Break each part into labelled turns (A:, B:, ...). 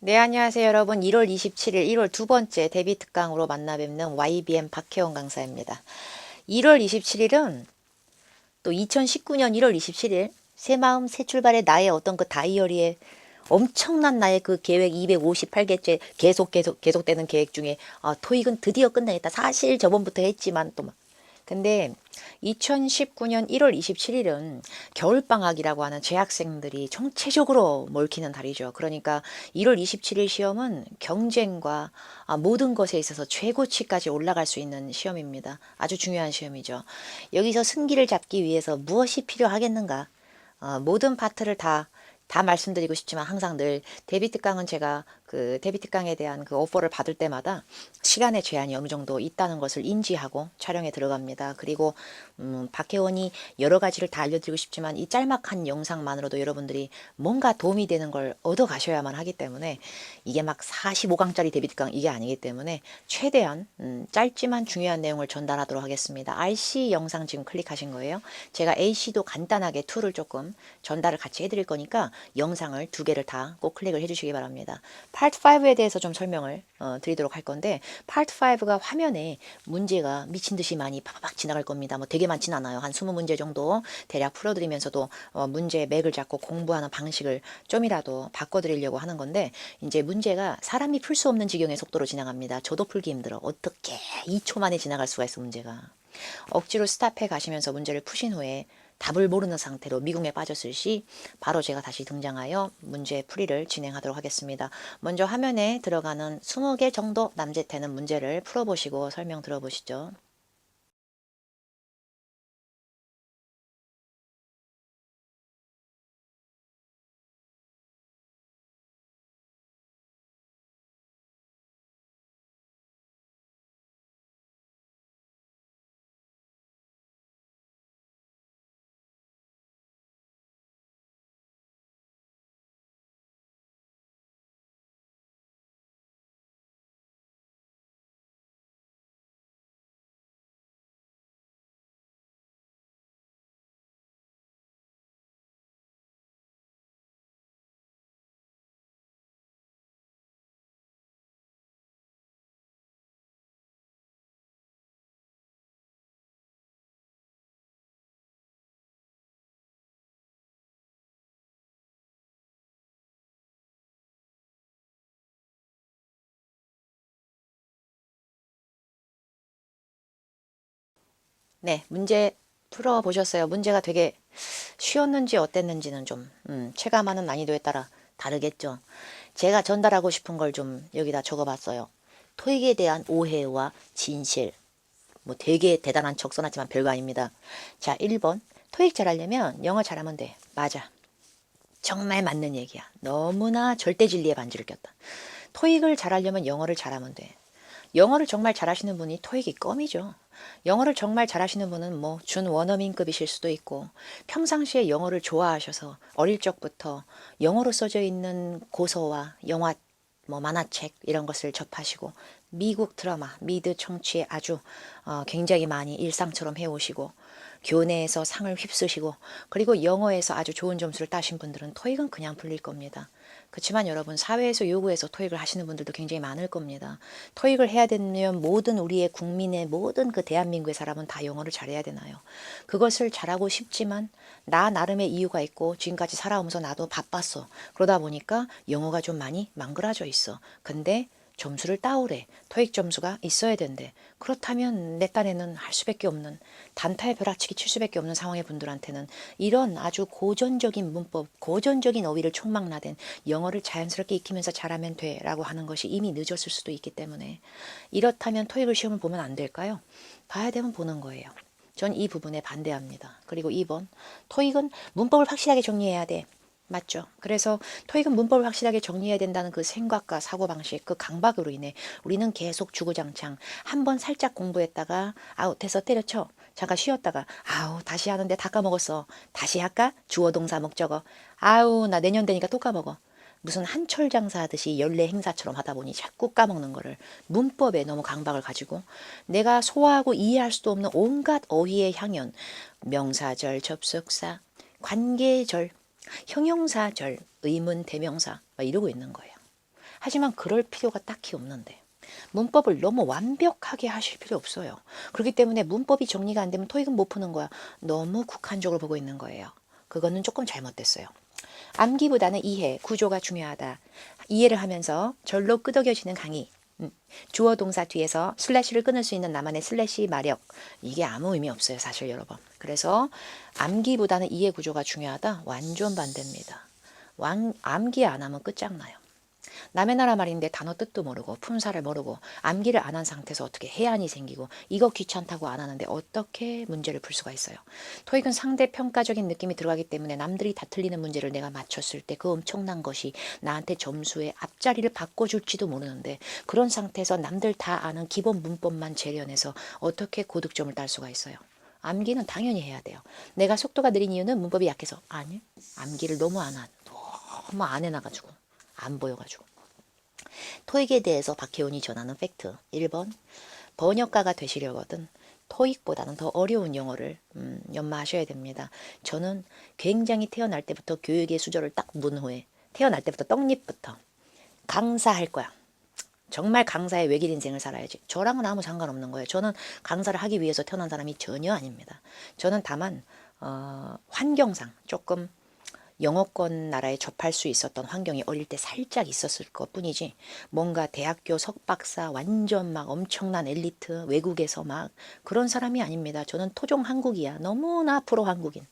A: 네, 안녕하세요, 여러분. 1월 27일, 1월 두 번째 데뷔 특강으로 만나 뵙는 YBM 박혜원 강사입니다. 1월 27일은 또 2019년 1월 27일, 새 마음, 새 출발의 나의 어떤 그 다이어리에 엄청난 나의 그 계획 258개째 계속되는 계획 중에 토익은 드디어 끝내겠다. 사실 저번부터 했지만 또 막. 근데 2019년 1월 27일은 겨울방학이라고 하는 재학생들이 총체적으로 몰키는 달이죠. 그러니까 1월 27일 시험은 경쟁과 모든 것에 있어서 최고치까지 올라갈 수 있는 시험입니다. 아주 중요한 시험이죠. 여기서 승기를 잡기 위해서 무엇이 필요하겠는가? 모든 파트를 다 말씀드리고 싶지만 항상 늘 데뷔 특강은 제가 그 데뷔 특강에 대한 그 오퍼를 받을 때마다 시간의 제한이 어느 정도 있다는 것을 인지하고 촬영에 들어갑니다. 그리고 박혜원이 여러 가지를 다 알려드리고 싶지만 이 짤막한 영상만으로도 여러분들이 뭔가 도움이 되는 걸 얻어 가셔야만 하기 때문에 이게 막 45강짜리 데뷔 특강 이게 아니기 때문에 최대한 짧지만 중요한 내용을 전달하도록 하겠습니다. RC 영상 지금 클릭하신 거예요. 제가 AC도 간단하게 툴을 조금 전달을 같이 해드릴 거니까 영상을 두 개를 다 꼭 클릭을 해주시기 바랍니다. 파트 5에 대해서 좀 설명을 드리도록 할 건데 파트 5가 화면에 문제가 미친 듯이 많이 팍팍 지나갈 겁니다. 뭐 되게 많진 않아요. 한 20문제 정도 대략 풀어드리면서도 문제의 맥을 잡고 공부하는 방식을 좀이라도 바꿔드리려고 하는 건데 이제 문제가 사람이 풀 수 없는 지경의 속도로 지나갑니다. 저도 풀기 힘들어. 어떻게 2초 만에 지나갈 수가 있어 문제가. 억지로 스탑해 가시면서 문제를 푸신 후에 답을 모르는 상태로 미궁에 빠졌을 시 바로 제가 다시 등장하여 문제 풀이를 진행하도록 하겠습니다. 먼저 화면에 들어가는 20개 정도 남짓되는 문제를 풀어보시고 설명 들어보시죠. 네, 문제 풀어보셨어요. 문제가 되게 쉬웠는지 어땠는지는 좀 체감하는 난이도에 따라 다르겠죠. 제가 전달하고 싶은 걸 좀 여기다 적어봤어요. 토익에 대한 오해와 진실. 뭐 되게 대단한 척 써놨지만 별거 아닙니다. 자, 1번. 토익 잘하려면 영어 잘하면 돼. 맞아. 정말 맞는 얘기야. 너무나 절대 진리의 반지를 꼈다. 토익을 잘하려면 영어를 잘하면 돼. 영어를 정말 잘하시는 분이 토익이 껌이죠. 영어를 정말 잘하시는 분은 뭐 준 원어민급이실 수도 있고 평상시에 영어를 좋아하셔서 어릴 적부터 영어로 써져 있는 고서와 영화 뭐 만화책 이런 것을 접하시고 미국 드라마, 미드 청취에 아주 굉장히 많이 일상처럼 해오시고 교내에서 상을 휩쓰시고 그리고 영어에서 아주 좋은 점수를 따신 분들은 토익은 그냥 풀릴 겁니다. 그렇지만 여러분 사회에서 요구해서 토익을 하시는 분들도 굉장히 많을 겁니다. 토익을 해야 되면 모든 우리의 국민의 모든 그 대한민국의 사람은 다 영어를 잘해야 되나요? 그것을 잘하고 싶지만 나 나름의 이유가 있고 지금까지 살아오면서 나도 바빴어. 그러다 보니까 영어가 좀 많이 망그라져 있어. 근데 점수를 따오래. 토익 점수가 있어야 된대. 그렇다면 내 딴에는 할 수밖에 없는 단타에 벼락치기 칠 수밖에 없는 상황의 분들한테는 이런 아주 고전적인 문법, 고전적인 어휘를 총망라된 영어를 자연스럽게 익히면서 잘하면 돼 라고 하는 것이 이미 늦었을 수도 있기 때문에 이렇다면 토익을 시험을 보면 안 될까요? 봐야 되면 보는 거예요. 전 이 부분에 반대합니다. 그리고 2번, 토익은 문법을 확실하게 정리해야 돼. 맞죠. 그래서 토익은 문법을 확실하게 정리해야 된다는 그 생각과 사고방식, 그 강박으로 인해 우리는 계속 주구장창 한 번 살짝 공부했다가 아우 돼서 때려쳐. 잠깐 쉬었다가 아우 다시 하는데 다 까먹었어. 다시 할까? 주어 동사 목적어. 아우 나 내년 되니까 또 까먹어. 무슨 한철 장사 하듯이 연례 행사처럼 하다 보니 자꾸 까먹는 거를 문법에 너무 강박을 가지고 내가 소화하고 이해할 수도 없는 온갖 어휘의 향연, 명사절, 접속사, 관계절, 형용사절, 의문, 대명사 막 이러고 있는 거예요. 하지만 그럴 필요가 딱히 없는데 문법을 너무 완벽하게 하실 필요 없어요. 그렇기 때문에 문법이 정리가 안 되면 토익은 못 푸는 거야. 너무 국한적으로 보고 있는 거예요. 그거는 조금 잘못됐어요. 암기보다는 이해, 구조가 중요하다. 이해를 하면서 절로 끄덕여지는 강의. 주어 동사 뒤에서 슬래시를 끊을 수 있는 나만의 슬래시 마력. 이게 아무 의미 없어요, 사실 여러분. 그래서 암기보다는 이해 구조가 중요하다. 완전 반대입니다. 암기 안 하면 끝장나요. 남의 나라 말인데 단어 뜻도 모르고 품사를 모르고 암기를 안 한 상태에서 어떻게 해안이 생기고 이거 귀찮다고 안 하는데 어떻게 문제를 풀 수가 있어요. 토익은 상대 평가적인 느낌이 들어가기 때문에 남들이 다 틀리는 문제를 내가 맞췄을 때 그 엄청난 것이 나한테 점수의 앞자리를 바꿔줄지도 모르는데 그런 상태에서 남들 다 아는 기본 문법만 재련해서 어떻게 고득점을 딸 수가 있어요. 암기는 당연히 해야 돼요. 내가 속도가 느린 이유는 문법이 약해서. 아니, 암기를 너무 너무 안 해놔가지고 안 보여가지고. 토익에 대해서 박혜원이 전하는 팩트 1번 번역가가 되시려거든 토익보다는 더 어려운 영어를 연마하셔야 됩니다. 저는 굉장히 태어날 때부터 교육의 수저를 딱 문 후에 태어날 때부터 떡잎부터 강사할 거야. 정말 강사의 외길 인생을 살아야지. 저랑은 아무 상관없는 거예요. 저는 강사를 하기 위해서 태어난 사람이 전혀 아닙니다. 저는 다만 환경상 조금 영어권 나라에 접할 수 있었던 환경이 어릴 때 살짝 있었을 것 뿐이지 뭔가 대학교 석박사 완전 막 엄청난 엘리트 외국에서 막 그런 사람이 아닙니다. 저는 토종 한국이야. 너무나 프로 한국인.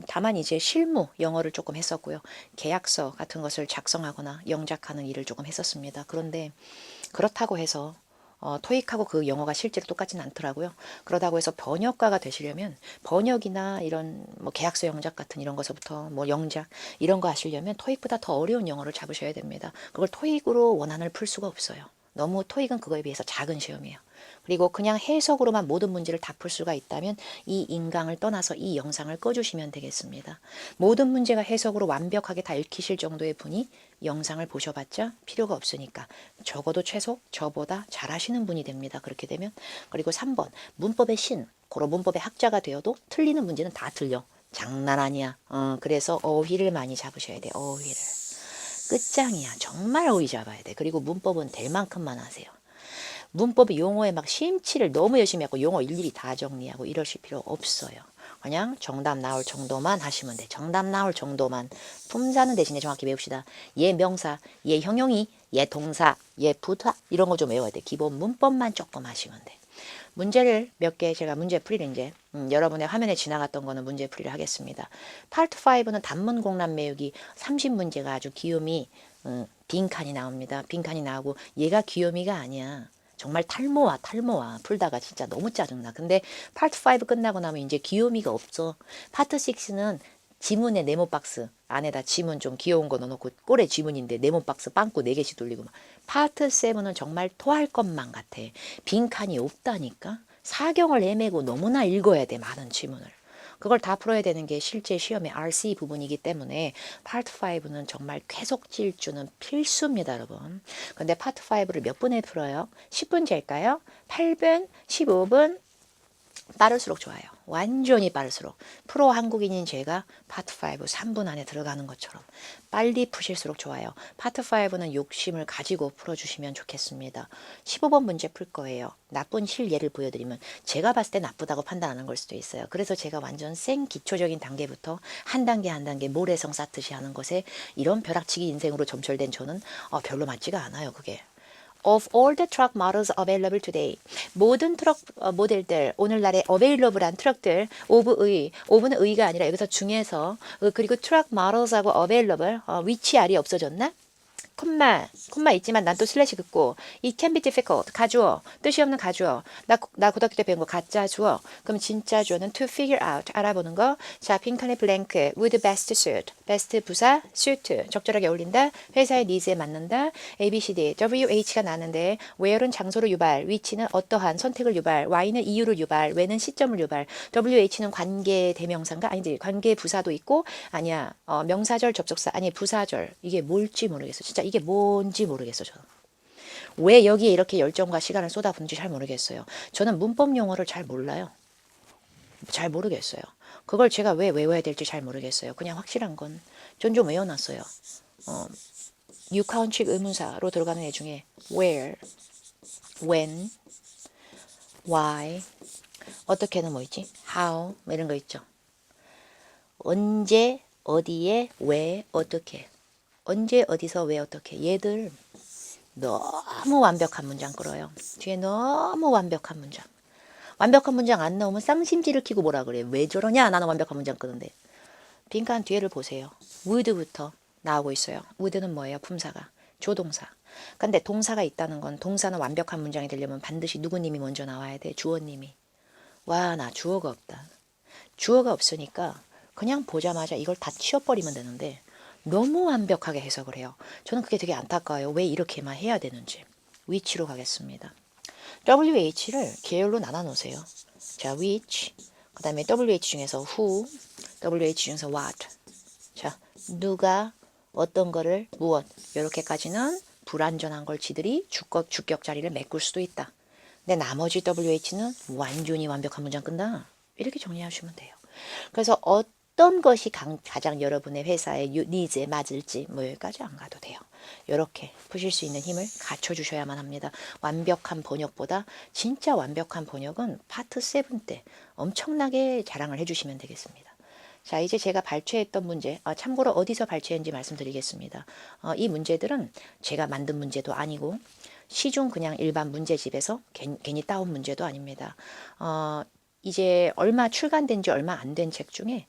A: 다만 이제 실무 영어를 조금 했었고요. 계약서 같은 것을 작성하거나 영작하는 일을 조금 했었습니다. 그런데 그렇다고 해서 토익하고 그 영어가 실제로 똑같지는 않더라고요. 그러다고 해서 번역가가 되시려면 번역이나 이런 뭐 계약서 영작 같은 이런 것부터 뭐 영작 이런 거 하시려면 토익보다 더 어려운 영어를 잡으셔야 됩니다. 그걸 토익으로 원안을 풀 수가 없어요. 너무 토익은 그거에 비해서 작은 시험이에요. 그리고 그냥 해석으로만 모든 문제를 다 풀 수가 있다면 이 인강을 떠나서 이 영상을 꺼주시면 되겠습니다. 모든 문제가 해석으로 완벽하게 다 읽히실 정도의 분이 영상을 보셔봤자 필요가 없으니까 적어도 최소 저보다 잘하시는 분이 됩니다. 그렇게 되면. 그리고 3번 문법의 신, 고로 문법의 학자가 되어도 틀리는 문제는 다 틀려. 장난 아니야. 그래서 어휘를 많이 잡으셔야 돼. 어휘를. 끝장이야. 정말 어휘 잡아야 돼. 그리고 문법은 될 만큼만 하세요. 문법 용어에 막 심취를 너무 열심히 하고 용어 일일이 다 정리하고 이러실 필요 없어요. 그냥 정답 나올 정도만 하시면 돼. 정답 나올 정도만. 품사는 대신에 정확히 외웁시다. 얘 명사, 얘 형용이, 얘 동사, 얘 부사 이런 거 좀 외워야 돼. 기본 문법만 조금 하시면 돼. 문제를 몇 개 제가 문제풀이를 이제 여러분의 화면에 지나갔던 거는 문제풀이를 하겠습니다. 파트 5는 단문 공란 외우기 30문제가 아주 귀요미 빈칸이 나옵니다. 빈칸이 나오고 얘가 귀요미가 아니야. 정말 탈모와 풀다가 진짜 너무 짜증나. 근데 파트 5 끝나고 나면 이제 귀요미가 없어. 파트 6는 지문의 네모 박스 안에다 지문 좀 귀여운 거 넣어놓고 꼴에 지문인데 네모 박스 빵꾸 4개씩 돌리고 막. 파트 7은 정말 토할 것만 같아. 빈칸이 없다니까. 사경을 헤매고 너무나 읽어야 돼. 많은 지문을. 그걸 다 풀어야 되는 게 실제 시험의 RC 부분이기 때문에 파트 5는 정말 쾌속 질주는 필수입니다, 여러분. 근데 파트 5를 몇 분에 풀어요? 10분째일까요? 8분, 15분? 빠를수록 좋아요. 완전히 빠를수록. 프로 한국인인 제가 파트 5 3분 안에 들어가는 것처럼 빨리 푸실수록 좋아요. 파트 5는 욕심을 가지고 풀어주시면 좋겠습니다. 15번 문제 풀 거예요. 나쁜 실예를 보여드리면 제가 봤을 때 나쁘다고 판단하는 걸 수도 있어요. 그래서 제가 완전 생 기초적인 단계부터 한 단계 한 단계 모래성 쌓듯이 하는 것에 이런 벼락치기 인생으로 점철된 저는 별로 맞지가 않아요. 그게. Of all the truck models available today. 모든 트럭 모델들, 오늘날의 available한 트럭들, of는 의가 아니라 여기서 중에서, 그리고 truck models하고 available, 위치 알이 없어졌나? 콤마 있지만 난 또 슬래시 긋고 it can be difficult 가주어 뜻이 없는 가주어 나 고등학교 때 배운 거 가짜 주어 그럼 진짜 주어는 to figure out 알아보는 거 자 빈칸에 blank would best suit best 부사 suit 적절하게 어울린다 회사의 니즈에 맞는다 ABCD WH가 나는데 where은 장소를 유발 which는 어떠한 선택을 유발 Y는 이유를 유발 when은 시점을 유발 WH는 관계 대명사인가 아니지 관계 부사도 있고 아니야 명사절 접속사 아니 부사절 이게 뭘지 모르겠어 진짜 이게 뭔지 모르겠어 저는. 왜 여기에 이렇게 열정과 시간을 쏟아붓는지 잘 모르겠어요. 저는 문법 용어를 잘 몰라요. 잘 모르겠어요. 그걸 제가 왜 외워야 될지 잘 모르겠어요. 그냥 확실한 건 전 좀 외워놨어요. 육하원칙 의문사로 들어가는 애 중에 where, when, why, 어떻게는 뭐 있지? how, 뭐 이런 거 있죠. 언제, 어디에, 왜, 어떻게. 언제, 어디서, 왜, 어떻게. 얘들 너무 완벽한 문장 끌어요. 뒤에 너무 완벽한 문장. 완벽한 문장 안 나오면 쌍심지를 키고 뭐라 그래. 왜 저러냐? 나는 완벽한 문장 끄는데. 빈칸 뒤에를 보세요. would부터 나오고 있어요. would는 뭐예요? 품사가. 조동사. 근데 동사가 있다는 건 동사는 완벽한 문장이 되려면 반드시 누구님이 먼저 나와야 돼. 주어님이. 와, 나 주어가 없다. 주어가 없으니까 그냥 보자마자 이걸 다 치워버리면 되는데 너무 완벽하게 해석을 해요. 저는 그게 되게 안타까워요. 왜 이렇게만 해야 되는지. which로 가겠습니다. WH를 계열로 나눠 놓으세요. 자, which, 그 다음에 WH 중에서 who, WH 중에서 what. 자, 누가, 어떤 거를, 무엇. 이렇게까지는 불완전한 걸 지들이 주격 자리를 메꿀 수도 있다. 근데 나머지 WH는 완전히 완벽한 문장 끈다. 이렇게 정리하시면 돼요. 그래서 어떤 것이 가장 여러분의 회사의 니즈에 맞을지 뭐 여기까지 안 가도 돼요. 이렇게 푸실 수 있는 힘을 갖춰주셔야만 합니다. 완벽한 번역보다 진짜 완벽한 번역은 파트 7 때 엄청나게 자랑을 해주시면 되겠습니다. 자, 이제 제가 발췌했던 문제, 참고로 어디서 발췌했는지 말씀드리겠습니다. 이 문제들은 제가 만든 문제도 아니고 시중 그냥 일반 문제집에서 괜히 따온 문제도 아닙니다. 이제 얼마 출간된 지 얼마 안 된 책 중에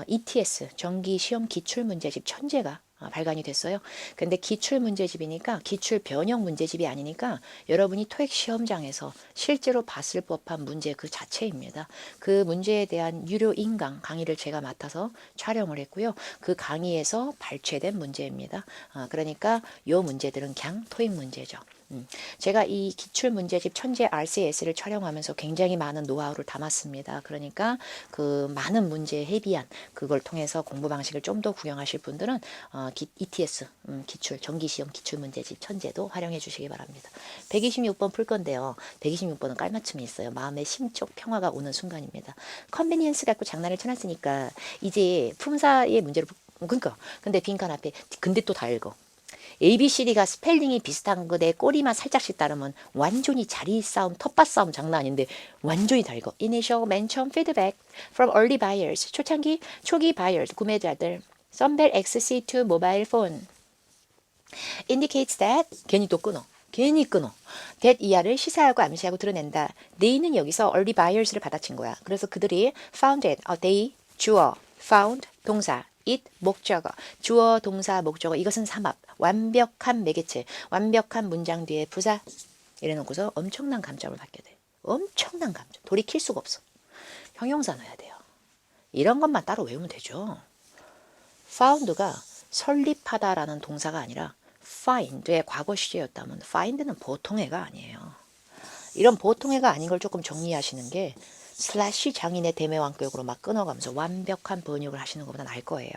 A: ETS 정기시험 기출문제집 천재가 발간이 됐어요. 근데 기출문제집이니까 기출 변형 문제집이 아니니까 여러분이 토익 시험장에서 실제로 봤을 법한 문제 그 자체입니다. 그 문제에 대한 유료 인강 강의를 제가 맡아서 촬영을 했고요. 그 강의에서 발췌된 문제입니다. 그러니까 요 문제들은 그냥 토익 문제죠. 제가 이 기출문제집 천재 RCS를 촬영하면서 굉장히 많은 노하우를 담았습니다. 그러니까 그 많은 문제에 헤비한 그걸 통해서 공부 방식을 좀 더 구경하실 분들은 ETS 기출 정기시험 기출문제집 천재도 활용해 주시기 바랍니다. 126번 풀 건데요. 126번은 깔맞춤이 있어요. 마음의 심적 평화가 오는 순간입니다. 컨비니언스 갖고 장난을 쳐놨으니까 이제 품사의 문제를 그러니까 근데 빈칸 앞에 근데 또 다 읽어. ABCD가 스펠링이 비슷한 거에 꼬리만 살짝씩 따르면 완전히 자리 싸움, 텃밭 싸움 장난 아닌데 완전히 다 읽어. Initial, 맨 처음 feedback from early buyers. 초기 buyers, 구매자들. Sunbelt XC2 mobile phone indicates that 괜히 또 끊어. 괜히 끊어. that 이하를 시사하고 암시하고 드러낸다. they는 여기서 early buyers를 받아친 거야. 그래서 그들이 founded, they, 주어, found, 동사, it, 목적어, 주어, 동사, 목적어, 이것은 삼합, 완벽한 매개체, 완벽한 문장 뒤에 부사 이래놓고서 엄청난 감점을 받게 돼. 엄청난 감점. 돌이킬 수가 없어. 형용사 넣어야 돼요. 이런 것만 따로 외우면 되죠. found가 설립하다라는 동사가 아니라 find의 과거 시제였다면 find는 보통애가 아니에요. 이런 보통애가 아닌 걸 조금 정리하시는 게 슬래시 장인의 대매왕격으로 막 끊어가면서 완벽한 번역을 하시는 것보다 나을 거예요.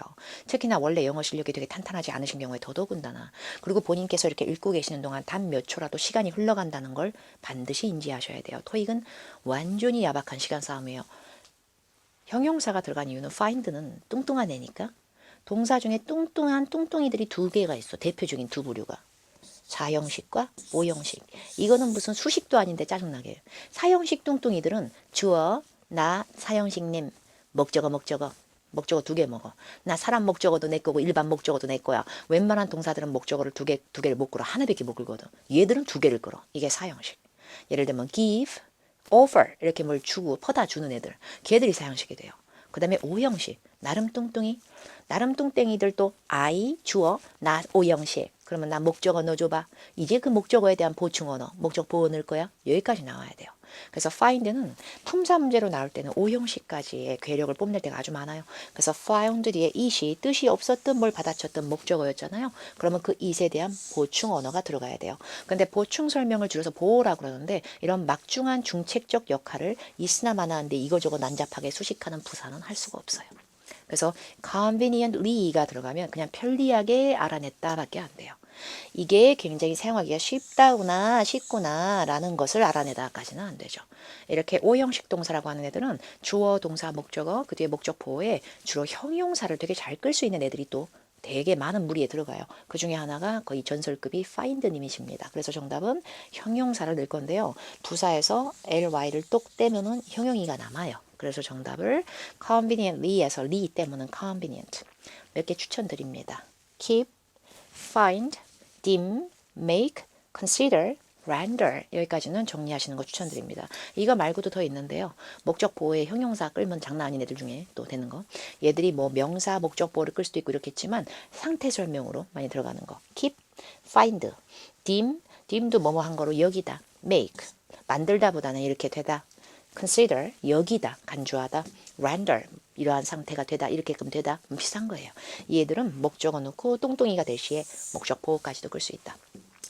A: 특히나 원래 영어 실력이 되게 탄탄하지 않으신 경우에 더더군다나. 그리고 본인께서 이렇게 읽고 계시는 동안 단 몇 초라도 시간이 흘러간다는 걸 반드시 인지하셔야 돼요. 토익은 완전히 야박한 시간 싸움이에요. 형용사가 들어간 이유는 find는 뚱뚱한 애니까. 동사 중에 뚱뚱한 뚱뚱이들이 두 개가 있어. 대표적인 두 부류가. 4형식과 5형식. 이거는 무슨 수식도 아닌데 짜증나게. 4형식 뚱뚱이들은 주어, 나, 4형식님, 목적어 두 개 먹어. 나 사람 목적어도 내 거고 일반 목적어도 내 거야. 웬만한 동사들은 목적어를 두 개를 못 끌어. 하나밖에 못 끌거든. 얘들은 두 개를 끌어. 이게 4형식. 예를 들면 give, offer 이렇게 뭘 주고 퍼다 주는 애들. 걔들이 4형식이 돼요. 그 다음에 5형식. 나름 뚱뚱이. 나름 뚱땡이들도 I, 주어, 나 5형식. 그러면 나 목적어 넣어줘봐. 이제 그 목적어에 대한 보충어 넣어. 목적 보호 넣을 거야. 여기까지 나와야 돼요. 그래서 find는 품사 문제로 나올 때는 5형식까지의 괴력을 뽐낼 때가 아주 많아요. 그래서 found 뒤에 it이 뜻이 없었던 뭘 받아쳤던 목적어였잖아요. 그러면 그 it에 대한 보충 언어가 들어가야 돼요. 근데 보충 설명을 줄여서 보호라고 그러는데 이런 막중한 중책적 역할을 있으나 마나한데 이거저거 난잡하게 수식하는 부사는 할 수가 없어요. 그래서 conveniently가 들어가면 그냥 편리하게 알아냈다 밖에 안 돼요. 이게 굉장히 사용하기가 쉽구나 라는 것을 알아내다까지는 안 되죠. 이렇게 5형식 동사라고 하는 애들은 주어, 동사, 목적어, 그 뒤에 목적 보호에 주로 형용사를 되게 잘 끌 수 있는 애들이 또 되게 많은 무리에 들어가요. 그 중에 하나가 거의 전설급이 find님이십니다. 그래서 정답은 형용사를 넣을 건데요. 부사에서 ly를 똑 떼면은 형용이가 남아요. 그래서 정답을 conveniently에서 ly 때문에 convenient 몇 개 추천드립니다. keep, find, dim, make, consider, render 여기까지는 정리하시는 거 추천드립니다. 이거 말고도 더 있는데요. 목적 보호에 형용사 끌면 장난 아닌 애들 중에 또 되는 거. 얘들이 뭐 명사 목적 보호를 끌 수도 있고 이렇겠지만 상태 설명으로 많이 들어가는 거. keep, find, dim, dim도 뭐뭐 한 거로 여기다. make, 만들다보다는 이렇게 되다. consider, 여기다, 간주하다. render, 이러한 상태가 되다, 이렇게끔 되다. 비슷한 거예요. 얘들은 목적어 넣고 똥똥이가 될 시에 목적 보호까지도 끌 수 있다.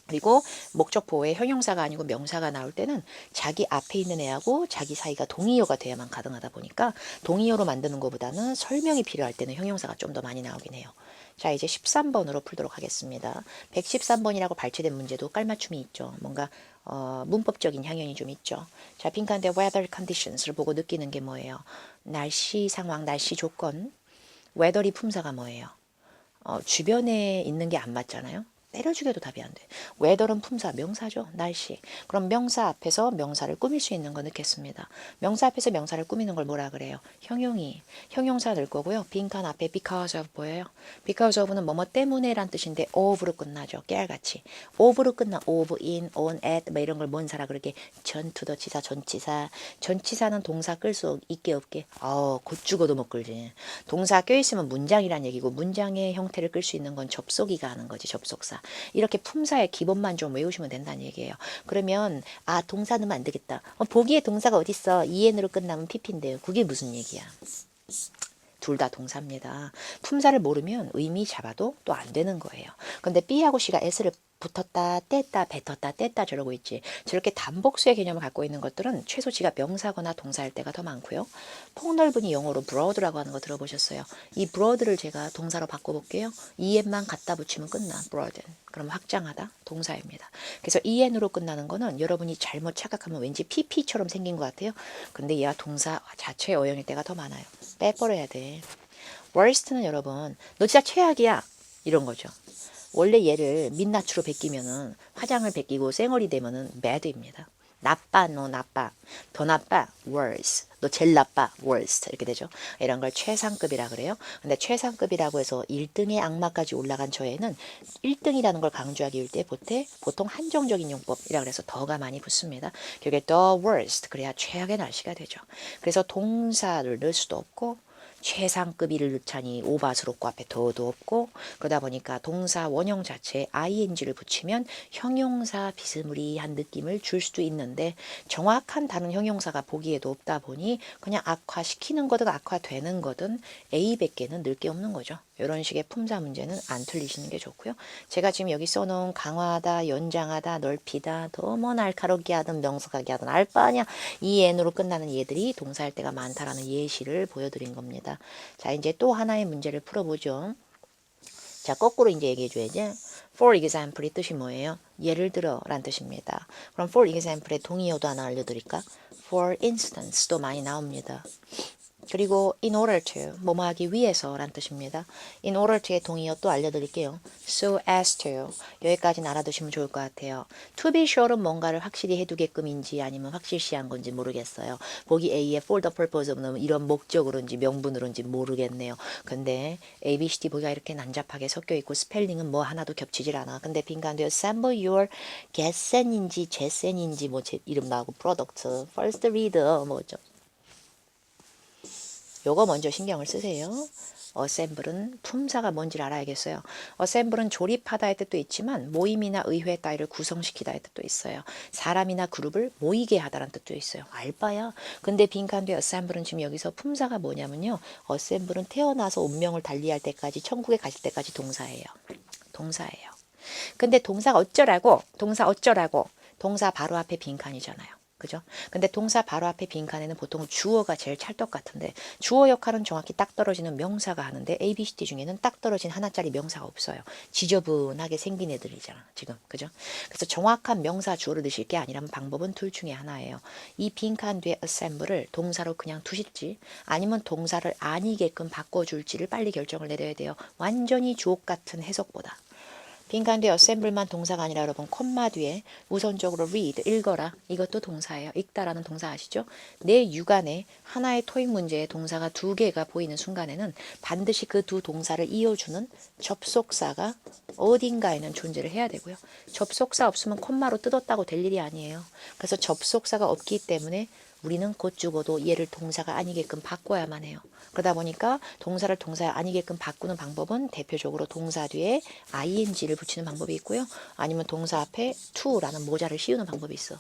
A: 그리고 목적 보호에 형용사가 아니고 명사가 나올 때는 자기 앞에 있는 애하고 자기 사이가 동의어가 돼야만 가능하다 보니까 동의어로 만드는 것보다는 설명이 필요할 때는 형용사가 좀 더 많이 나오긴 해요. 자, 이제 13번으로 풀도록 하겠습니다. 113번이라고 발췌된 문제도 깔맞춤이 있죠. 뭔가 문법적인 향연이 좀 있죠. 자, 빈칸데 weather conditions를 보고 느끼는 게 뭐예요? 날씨 상황, 날씨 조건. weather이 품사가 뭐예요? 주변에 있는 게 안 맞잖아요. 때려주게도 답이 안 돼. weather는 품사, 명사죠. 날씨. 그럼 명사 앞에서 명사를 꾸밀 수 있는 거 넣겠습니다. 명사 앞에서 명사를 꾸미는 걸 뭐라 그래요? 형용이. 형용사 넣을 거고요. 빈칸 앞에 because of 보여요? because of는 뭐뭐 때문에 란 뜻인데 of로 끝나죠. 깨알같이. of로 끝나 of, in, on, at 뭐 이런 걸 뭔사라 그렇게 전투더 치사, 전치사. 전치사는 동사 끌 수 있게 없게. 곧 죽어도 못 끌지. 동사 껴있으면 문장이란 얘기고 문장의 형태를 끌 수 있는 건 접속이가 하는 거지. 접속사. 이렇게 품사의 기본만 좀 외우시면 된다는 얘기예요. 그러면 동사 넣으면 안 되겠다. 보기에 동사가 어딨어. en으로 끝나면 pp인데요. 그게 무슨 얘기야. 둘 다 동사입니다. 품사를 모르면 의미 잡아도 또 안 되는 거예요. 근데 B하고 C가 S를 붙었다, 뗐다, 뱉었다, 뗐다 저러고 있지. 저렇게 단복수의 개념을 갖고 있는 것들은 최소 지가 명사거나 동사일 때가 더 많고요. 폭넓은이 영어로 broad라고 하는 거 들어보셨어요? 이 broad를 제가 동사로 바꿔볼게요. en만 갖다 붙이면 끝나. broaden. 그럼 확장하다 동사입니다. 그래서 en으로 끝나는 거는 여러분이 잘못 착각하면 왠지 pp처럼 생긴 것 같아요. 근데 얘가 동사 자체의 어용일 때가 더 많아요. 빼버려야 돼. worst는 여러분 너 진짜 최악이야 이런 거죠. 원래 얘를 민낯으로 베끼면은 화장을 베끼고 쌩얼이 되면은 bad입니다. 나빠, 너 나빠. 더 나빠, worse. 너 제일 나빠, worst. 이렇게 되죠. 이런 걸 최상급이라 그래요. 근데 최상급이라고 해서 1등의 악마까지 올라간 저에는 1등이라는 걸 강조하기 위해 때 보통 한정적인 용법이라 그래서 더가 많이 붙습니다. 결국에 the worst. 그래야 최악의 날씨가 되죠. 그래서 동사를 넣을 수도 없고 최상급이를 넣자니 오바스럽고 앞에 더도 없고 그러다 보니까 동사 원형 자체에 ing를 붙이면 형용사 비스무리한 느낌을 줄 수도 있는데 정확한 다른 형용사가 보기에도 없다 보니 그냥 악화시키는 거든 악화되는 거든 A밖에는 넣을 게 없는 거죠. 이런 식의 품사 문제는 안 틀리시는 게 좋고요. 제가 지금 여기 써놓은 강화하다, 연장하다, 넓히다, 더 뭐 날카롭게 하든 명석하게 하든 알 바 아냐 이 n으로 끝나는 얘들이 동사할 때가 많다라는 예시를 보여드린 겁니다. 자, 이제 또 하나의 문제를 풀어보죠. 자, 거꾸로 이제 얘기해줘야지. For example의 뜻이 뭐예요? 예를 들어 란 뜻입니다. 그럼 for example의 동의어도 하나 알려드릴까? For instance도 많이 나옵니다. 그리고 in order to, 뭐뭐 하기 위해서 란 뜻입니다. in order to의 동의어 또 알려드릴게요. so as to, 여기까지는 알아두시면 좋을 것 같아요. to be sure은 뭔가를 확실히 해두게끔인지 아니면 확실시한 건지 모르겠어요. 보기 A에 for the purpose of 넣으면 이런 목적으로인지 명분으로인지 모르겠네요. 근데 A, B, C, D 보기가 이렇게 난잡하게 섞여 있고 스펠링은 뭐 하나도 겹치질 않아. 근데 빈칸도에 assemble your get센인지 제센인지 뭐 제 이름 나오고 product, first read 뭐죠. 요거 먼저 신경을 쓰세요. 어셈블은 품사가 뭔지를 알아야겠어요. 어셈블은 조립하다의 뜻도 있지만 모임이나 의회 따위를 구성시키다의 뜻도 있어요. 사람이나 그룹을 모이게 하다라는 뜻도 있어요. 알바야. 근데 빈칸뒤에 어셈블은 지금 여기서 품사가 뭐냐면요. 어셈블은 태어나서 운명을 달리할 때까지 천국에 가실 때까지 동사예요. 동사예요. 근데 동사가 어쩌라고? 동사 어쩌라고? 동사 바로 앞에 빈칸이잖아요. 그죠? 근데 동사 바로 앞에 빈칸에는 보통 주어가 제일 찰떡 같은데 주어 역할은 정확히 딱 떨어지는 명사가 하는데 A, B, C, D 중에는 딱 떨어진 하나짜리 명사가 없어요. 지저분하게 생긴 애들이잖아, 지금. 그죠? 그래서 정확한 명사 주어를 넣으실 게 아니라면 방법은 둘 중에 하나예요. 이 빈칸 뒤에 assemble를 동사로 그냥 두실지 아니면 동사를 아니게끔 바꿔줄지를 빨리 결정을 내려야 돼요. 완전히 주옥 같은 해석보다. 빈칸 뒤에 assemble만 동사가 아니라 여러분 콤마 뒤에 우선적으로 read, 읽어라. 이것도 동사예요. 읽다라는 동사 아시죠? 내 육안에 하나의 토익 문제에 동사가 두 개가 보이는 순간에는 반드시 그 두 동사를 이어주는 접속사가 어딘가에는 존재를 해야 되고요. 접속사 없으면 콤마로 뜯었다고 될 일이 아니에요. 그래서 접속사가 없기 때문에 우리는 곧 죽어도 얘를 동사가 아니게끔 바꿔야만 해요. 그러다 보니까 동사를 동사에 아니게끔 바꾸는 방법은 대표적으로 동사 뒤에 ing를 붙이는 방법이 있고요. 아니면 동사 앞에 to라는 모자를 씌우는 방법이 있어.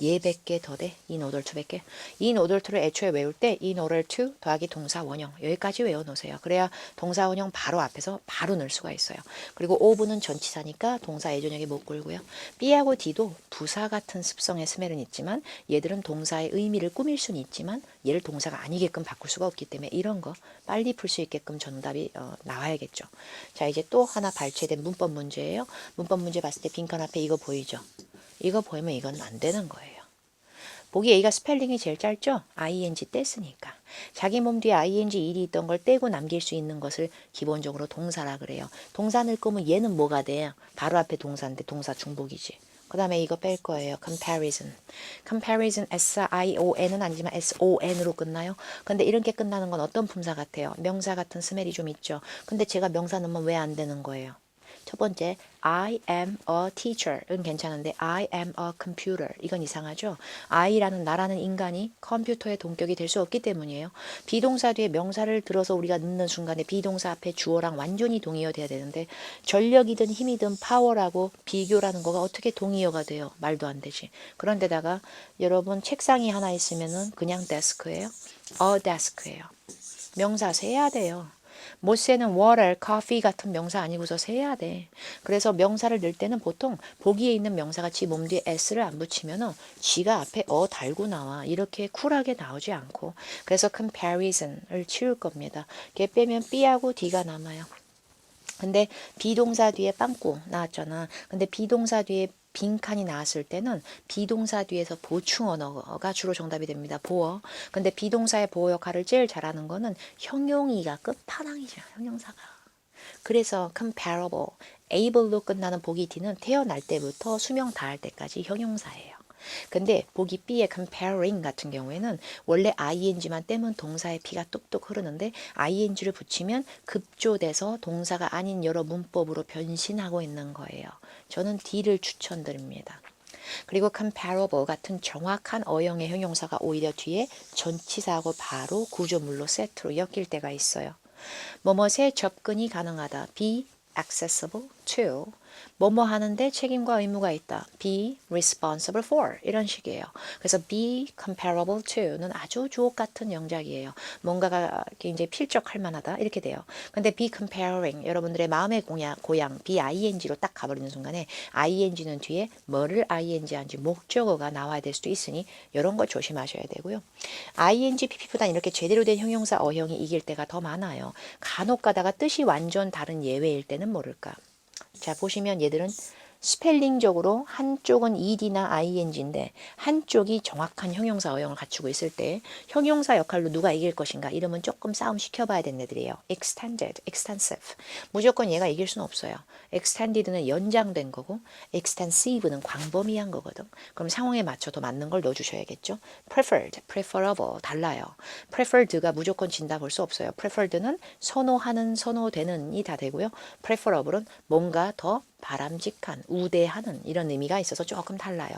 A: 얘 100개 더 돼. in order to 100개. in order to를 애초에 외울 때 in order to 더하기 동사 원형. 여기까지 외워놓으세요. 그래야 동사 원형 바로 앞에서 바로 넣을 수가 있어요. 그리고 of는 전치사니까 동사 예전역에 못 걸고요. B하고 D도 부사 같은 습성의 스멜은 있지만 얘들은 동사의 의미를 꾸밀 수는 있지만 얘를 동사가 아니게끔 바꿀 수가 없기 때문에 이런 거 빨리 풀 수 있게끔 정답이 나와야겠죠. 자, 이제 또 하나 발췌된 문법 문제예요. 문법 문제 봤을 때 빈칸 앞에 이거 보이죠? 이거 보이면 이건 안 되는 거예요. 보기 A가 스펠링이 제일 짧죠? ing 뗐으니까. 자기 몸 뒤에 ing 일이 있던 걸 떼고 남길 수 있는 것을 기본적으로 동사라 그래요. 동사 넣을 거면 얘는 뭐가 돼요? 바로 앞에 동사인데 동사 중복이지. 그 다음에 이거 뺄 거예요. comparison. comparison S-I-O-N은 아니지만 S-O-N으로 끝나요. 근데 이렇게 끝나는 건 어떤 품사 같아요? 명사 같은 스멜이 좀 있죠. 근데 제가 명사 넣으면 왜 안 되는 거예요? 첫 번째, I am a teacher은 괜찮은데 I am a computer 이건 이상하죠. I라는 나라는 인간이 컴퓨터의 동격이 될 수 없기 때문이에요. 비동사 뒤에 명사를 들어서 우리가 넣는 순간에 비동사 앞에 주어랑 완전히 동의어 돼야 되는데 전력이든 힘이든 파워라고 비교라는 거가 어떻게 동의어가 돼요. 말도 안 되지. 그런데다가 여러분 책상이 하나 있으면은 그냥 데스크예요. a desk예요. 명사 세야 돼요. 못 세는 water, coffee 같은 명사 아니고서 세야 돼. 그래서 명사를 넣을 때는 보통 보기에 있는 명사가 지 몸 뒤에 s를 안 붙이면은 지가 앞에 달고 나와. 이렇게 쿨하게 나오지 않고. 그래서 comparison을 치울 겁니다. 걔 빼면 B하고 D가 남아요. 근데 비동사 뒤에 빵꾸 나왔잖아. 근데 비동사 뒤에 빈칸이 나왔을 때는 비동사 뒤에서 보충 언어가 주로 정답이 됩니다. 보어. 근데 비동사의 보어 역할을 제일 잘하는 거는 형용이가 끝판왕이죠. 형용사가. 그래서 comparable, able로 끝나는 보기 D는 태어날 때부터 수명 다할 때까지 형용사예요. 근데 보기 B의 comparing 같은 경우에는 원래 ing만 떼면 동사의 피가 뚝뚝 흐르는데 ing를 붙이면 급조돼서 동사가 아닌 여러 문법으로 변신하고 있는 거예요. 저는 D를 추천드립니다. 그리고 comparable 같은 정확한 어형의 형용사가 오히려 뒤에 전치사하고 바로 구조물로 세트로 엮일 때가 있어요. 뭐뭐에 접근이 가능하다. be accessible to. 뭐뭐 하는데 책임과 의무가 있다. be responsible for. 이런 식이에요. 그래서 be comparable to는 아주 주옥 같은 영작이에요. 뭔가가 이제 필적할 만하다. 이렇게 돼요. 근데 be comparing 여러분들의 마음의 고향 be-ing로 딱 가버리는 순간에 ing는 뒤에 뭐를 ing 한지 목적어가 나와야 될 수도 있으니 이런 거 조심하셔야 되고요. ing, pp보다 이렇게 제대로 된 형용사 어형이 이길 때가 더 많아요. 간혹 가다가 뜻이 완전 다른 예외일 때는 모를까. 자, 보시면 얘들은 스펠링적으로 한쪽은 ed나 ing인데 한쪽이 정확한 형용사 어형을 갖추고 있을 때 형용사 역할로 누가 이길 것인가 이러면 조금 싸움 시켜봐야 되는 애들이에요. extended, extensive. 무조건 얘가 이길 수는 없어요. extended는 연장된 거고 extensive는 광범위한 거거든. 그럼 상황에 맞춰 더 맞는 걸 넣어주셔야겠죠. preferred, preferable 달라요. preferred가 무조건 진다 볼 수 없어요. preferred는 선호하는, 선호되는이 다 되고요. preferable은 뭔가 더 바람직한, 우대하는 이런 의미가 있어서 조금 달라요.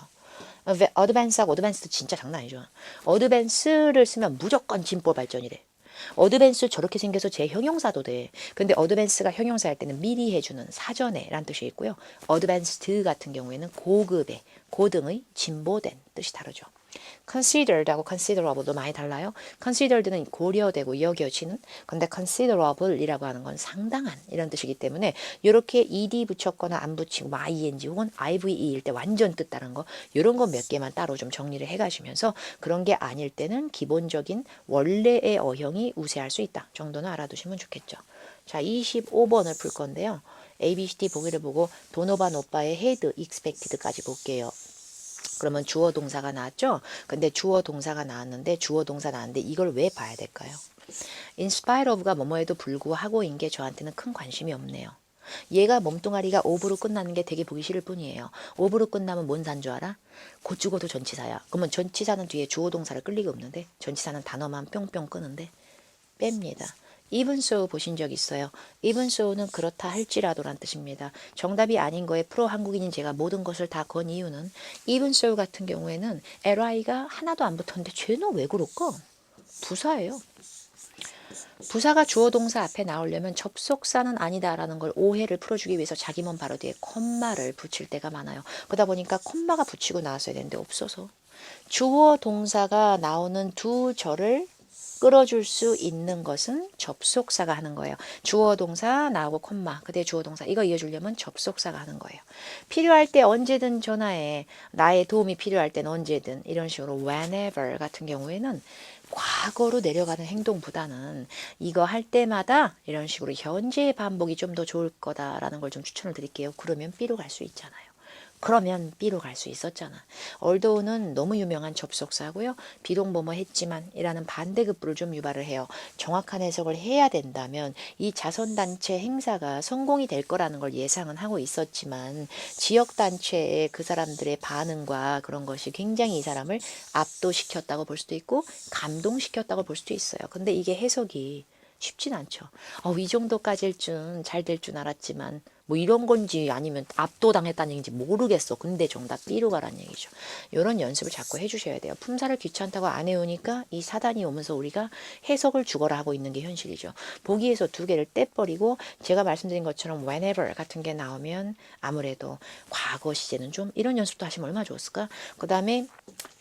A: 어드밴스하고 어드밴스도 진짜 장난 아니죠. 어드밴스를 쓰면 무조건 진보 발전이래. 어드밴스 저렇게 생겨서 제 형용사도 돼. 근데 어드밴스가 형용사 할 때는 미리 해주는 사전에 라는 뜻이 있고요. 어드밴스드 같은 경우에는 고급의, 고등의, 진보된 뜻이 다르죠. considered하고 considerable도 많이 달라요. considered는 고려되고 여겨지는, 근데 considerable이라고 하는 건 상당한 이런 뜻이기 때문에 이렇게 ed 붙였거나 안 붙이고 ing 혹은 ive일 때 완전 뜻 다른 거 이런 거 몇 개만 따로 좀 정리를 해가시면서 그런 게 아닐 때는 기본적인 원래의 어형이 우세할 수 있다 정도는 알아두시면 좋겠죠. 자, 25번을 풀 건데요. A, B, C, D 보기를 보고 도노반 오빠의 had, expected까지 볼게요. 그러면 주어 동사가 나왔죠? 근데 주어 동사가 나왔는데 주어 동사 나왔는데 이걸 왜 봐야 될까요? In spite of가 뭐뭐에도 불구하고인 게 저한테는 큰 관심이 없네요. 얘가 몸뚱아리가 of로 끝나는 게 되게 보기 싫을 뿐이에요. of로 끝나면 뭔 산 줄 알아? 곧 죽어도 전치사야. 그러면 전치사는 뒤에 주어 동사를 끌 리가 없는데 전치사는 단어만 뿅뿅 끄는데 뺍니다. even so 보신 적 있어요? even so는 그렇다 할지라도란 뜻입니다. 정답이 아닌 거에 프로 한국인인 제가 모든 것을 다 건 이유는 even so 같은 경우에는 li가 하나도 안 붙었는데 쟤는 왜 그럴까? 부사예요. 부사가 주어 동사 앞에 나오려면 접속사는 아니다라는 걸 오해를 풀어주기 위해서 자기 몸 바로 뒤에 콤마를 붙일 때가 많아요. 그러다 보니까 콤마가 붙이고 나왔어야 되는데 없어서 주어 동사가 나오는 두 절을 끌어줄 수 있는 것은 접속사가 하는 거예요. 주어 동사 나오고 콤마 그대 주어 동사 이거 이어주려면 접속사가 하는 거예요. 필요할 때 언제든 전화해. 나의 도움이 필요할 땐 언제든 이런 식으로 whenever 같은 경우에는 과거로 내려가는 행동보다는 이거 할 때마다 이런 식으로 현재 반복이 좀 더 좋을 거다라는 걸 좀 추천을 드릴게요. 그러면 B로 갈 수 있잖아요. 그러면 B로 갈 수 있었잖아. although는 너무 유명한 접속사고요. 비록 뭐뭐 했지만 이라는 반대급부를 좀 유발을 해요. 정확한 해석을 해야 된다면 이 자선단체 행사가 성공이 될 거라는 걸 예상은 하고 있었지만 지역단체의 그 사람들의 반응과 그런 것이 굉장히 이 사람을 압도시켰다고 볼 수도 있고 감동시켰다고 볼 수도 있어요. 근데 이게 해석이 쉽진 않죠. 이 정도까지일 줄 잘 될 줄 알았지만 뭐 이런 건지 아니면 압도당했다는 얘기인지 모르겠어. 근데 정답 B로 가라는 얘기죠. 이런 연습을 자꾸 해주셔야 돼요. 품사를 귀찮다고 안 해오니까 이 사단이 오면서 우리가 해석을 죽어라 하고 있는 게 현실이죠. 보기에서 두 개를 떼버리고 제가 말씀드린 것처럼 whenever 같은 게 나오면 아무래도 과거 시제는 좀 이런 연습도 하시면 얼마나 좋았을까? 그 다음에